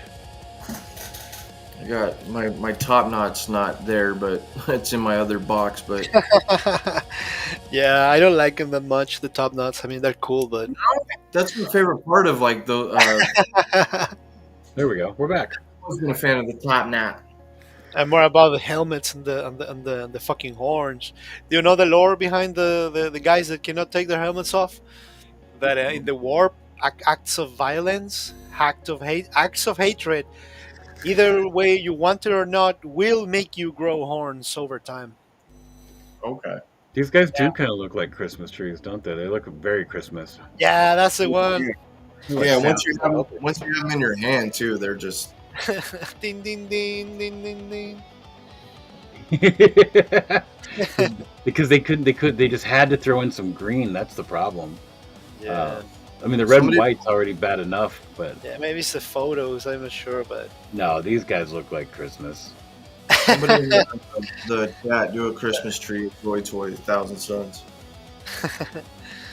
I got my top knot's not there, but it's in my other box. But Yeah, I don't like them that much. The top knots. I mean, they're cool, but that's my favorite part of like the. There we go. We're back. I wasn't a fan of the top knot. I'm more about the helmets and the fucking horns. Do you know the lore behind the guys that cannot take their helmets off? That in the warp, acts of violence, acts of hatred, either way you want it or not, will make you grow horns over time. Okay. These guys do kind of look like Christmas trees, don't they? They look very Christmas. Yeah, that's the one. Yeah, Like once you have them in your hand too, they're just. Ding ding ding ding ding ding. Because they just had to throw in some green. That's the problem. Yeah. I mean, the red Somebody- and white's already bad enough, but Yeah, maybe it's the photos. I'm not sure, but no, these guys look like Christmas. Somebody in the chat do a Christmas tree. Toy 1,000 Suns.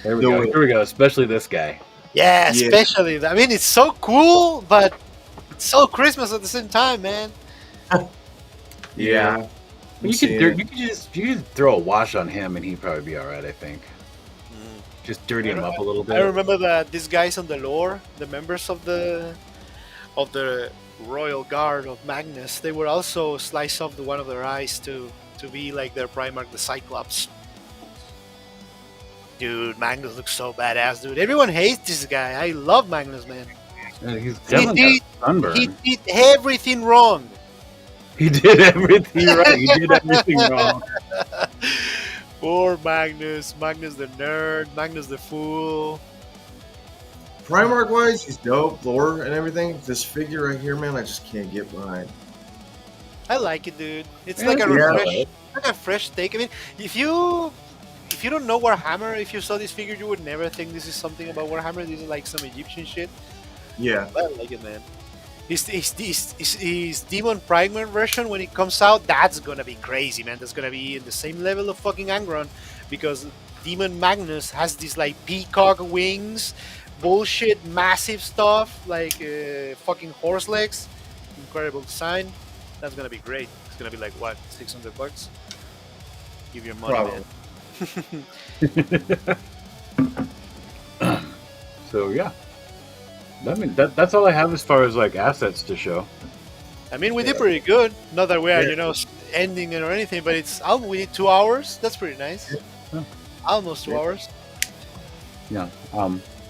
There we Do go. it. Here we go. Especially this guy. yeah, Yeah. especially. I mean, it's so cool, but it's so Christmas at the same time, man. Yeah. You could just throw a wash on him, and he'd probably be all right. I think. Just dirty him up a little bit. I remember that these guys on the lore, the members of the Royal Guard of Magnus, they would also slice off one of their eyes to be like their Primarch, the Cyclops. Dude, Magnus looks so badass, dude. Everyone hates this guy. I love Magnus, man. He's definitely got sunburn. He did everything wrong. He did everything right. He did everything wrong. Poor Magnus. Magnus the nerd. Magnus the fool. Primarch wise, he's dope, lore and everything. This figure right here, man, I just can't get behind. I like it, dude. It's Yeah, like a yeah. refresh, like a fresh take. I mean, if you don't know Warhammer, if you saw this figure, you would never think this is something about Warhammer. This is like some Egyptian shit. Yeah. But I like it, man. His Demon Primer version, when it comes out, that's gonna be crazy, man. That's gonna be in the same level of fucking Angron, because Demon Magnus has these like peacock wings, bullshit, massive stuff, like fucking horse legs. Incredible design. That's gonna be great. It's gonna be like what, $600? Give your money, Probably. man. So yeah. I mean, that's all I have as far as like assets to show. I mean, we did pretty good. Not that we are, Yeah. ending it or anything, but it's we did 2 hours. That's pretty nice. Yeah. Almost 2 Yeah. hours. Yeah.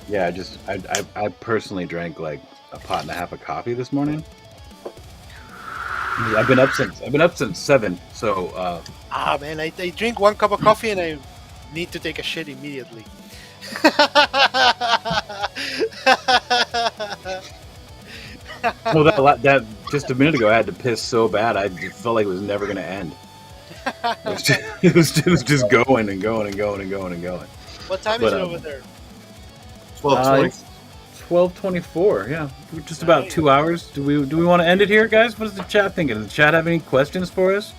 Yeah. I personally drank like a pot and a half of coffee this morning. I've been up since 7. So Ah, man, I drink 1 cup of coffee and I need to take a shit immediately. no, that just a minute ago I had to piss so bad I just felt like it was never gonna end. It was just going and going and going and going and going. What time But, is it um, over there? 12:20. It's 12:24. Yeah, we're just about 2 hours. Do we want to end it here, guys? What is the chat thinking? Does the chat have any questions for us?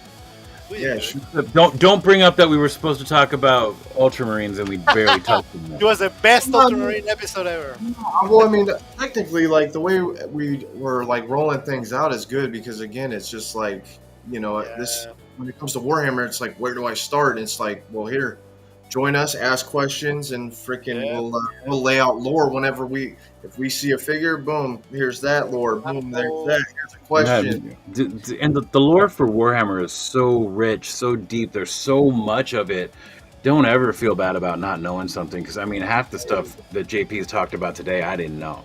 Yeah, shoot. Don't bring up that we were supposed to talk about Ultramarines and we barely touched them. It was the best Ultramarine episode ever. Well, I mean, technically, like the way we were like rolling things out is good because again, it's just like this. When it comes to Warhammer, it's like where do I start? And it's like, well, here, join us, ask questions, and freaking Yeah. we'll lay out lore whenever if we see a figure, boom, here's that lore, boom, there's that, here's a question. And the lore for Warhammer is so rich, so deep. There's so much of it. Don't ever feel bad about not knowing something because I mean, half the stuff that JP's talked about today, I didn't know.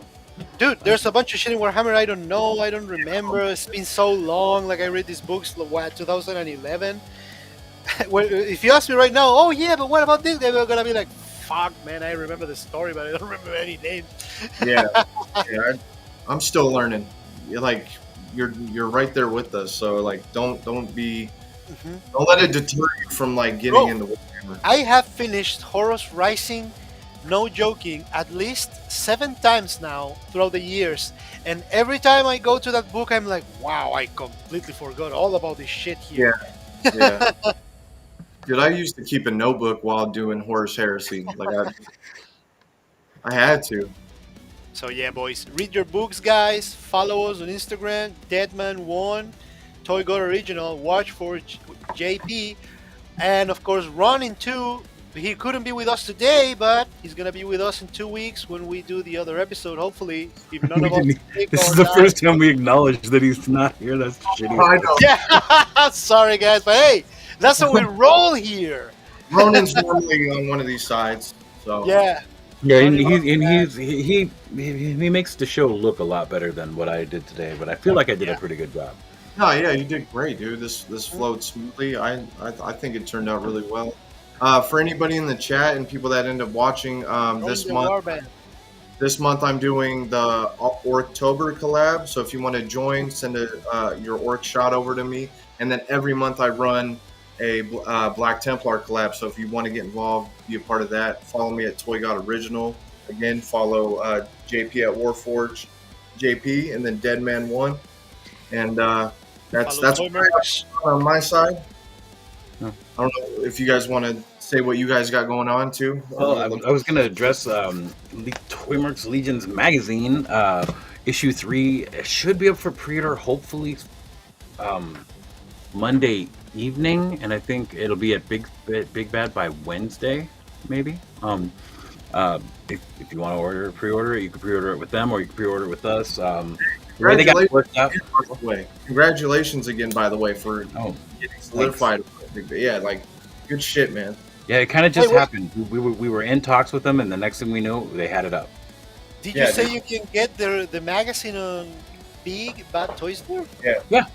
Dude, there's a bunch of shit in Warhammer I don't know, I don't remember. It's been so long. Like I read these books, what, 2011. Well, if you ask me right now, oh yeah, but what about this? They're gonna be like, fuck, man, I remember the story, but I don't remember any names. Yeah, I'm still learning. You're right there with us, so like don't let it deter you from like getting Bro. into Warhammer. I have finished Horus Rising, no joking, at least 7 times now throughout the years. And every time I go to that book, I'm like, wow, I completely forgot all about this shit here. Yeah. Dude, I used to keep a notebook while doing Horus Heresy. Like I had to. So yeah, boys, read your books, guys. Follow us on Instagram, Deadman1, Toy God Original. Watch for JP, and of course, Ron 2. He couldn't be with us today, but he's gonna be with us in 2 weeks when we do the other episode. Hopefully, if none of us take This or is the die. first time we acknowledge that he's not here. That's shitty. I know. Yeah, sorry guys, but hey, that's how we roll here. Ronan's normally on one of these sides, so Yeah. Yeah, and Ronnie, he makes the show look a lot better than what I did today. But I feel like I did a pretty good job. No, yeah, you did great, dude. This flowed smoothly. I think it turned out really well. For anybody in the chat and people that end up watching this month I'm doing the October collab. So if you want to join, send your orc shot over to me. And then every month I run a Black Templar collab. So if you want to get involved, be a part of that, follow me at Toy God Original. Again, follow JP at Warforge JP, and then Deadman1. And that's on my side. No. I don't know if you guys want to say what you guys got going on too. Well, I was going to address Toymark's Legions magazine. Issue 3 should be up for pre-order hopefully Monday evening, and I think it'll be at Big Bad by Wednesday, maybe. If you want to pre-order it, you can pre-order it with them, or you can pre-order it with us. The way they got it worked out. Congratulations again, by the way, for getting solidified. Yeah, like good shit, man. Yeah, it kind of just happened. We were in talks with them, and the next thing we knew, they had it up. Did you say you can get the magazine on Big Bad Toy Store? Yeah.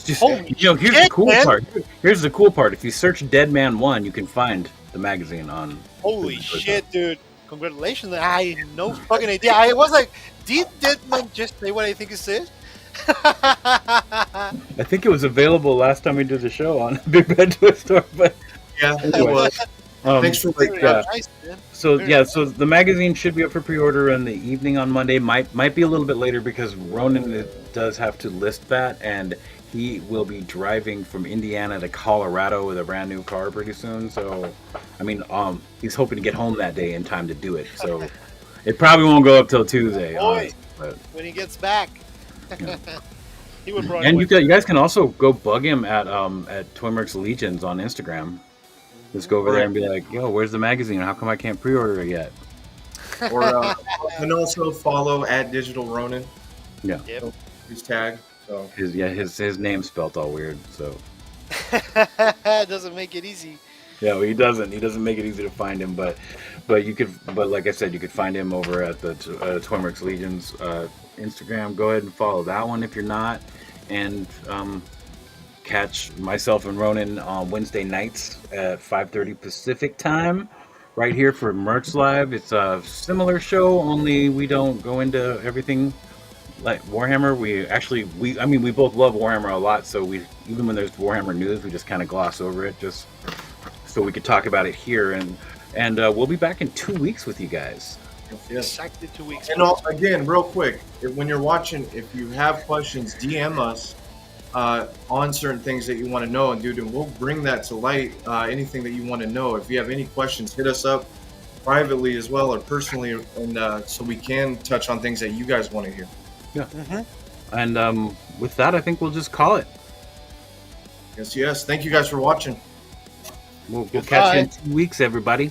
Just, here's the cool part. Here's the cool part. If you search Deadman1, you can find the magazine on. Holy shit, dude! Congratulations! I had no fucking idea. I was like, did Deadman just say what I think it says? I think it was available last time we did the show on Big Bad Toy Store, but yeah, it was. Thanks for nice, so the magazine should be up for pre-order in the evening on Monday. Might be a little bit later because Ronan does have to list that, and he will be driving from Indiana to Colorado with a brand new car pretty soon. So, I mean, he's hoping to get home that day in time to do it. So, it probably won't go up till Tuesday. When he gets back. Yeah. He would run. And you guys can also go bug him at Toymark's Legions on Instagram. Just go over there and be like, "Yo, where's the magazine? How come I can't pre-order it yet?" Or and also follow at Digital Ronin. Yeah. Yep. His tag. So his name's spelled all weird. So doesn't make it easy. Yeah, well, he doesn't. He doesn't make it easy to find him, but like I said, you could find him over at the Toymark's Legions Instagram. Go ahead and follow that one if you're not, and catch myself and Ronan on Wednesday nights at 5:30 Pacific time, right here for Merch Live. It's a similar show, only we don't go into everything like Warhammer. We both love Warhammer a lot, so even when there's Warhammer news, we just kind of gloss over it, just so we could talk about it here. And we'll be back in 2 weeks with you guys. Yes. Exactly 2 weeks. And again, real quick, when you're watching, if you have questions, DM us on certain things that you want to know, and dude, and we'll bring that to light. Anything that you want to know, if you have any questions, hit us up privately as well or personally, and so we can touch on things that you guys want to hear. Yeah. Mm-hmm. And with that, I think we'll just call it. Yes. Thank you guys for watching. We'll catch you in 2 weeks, everybody.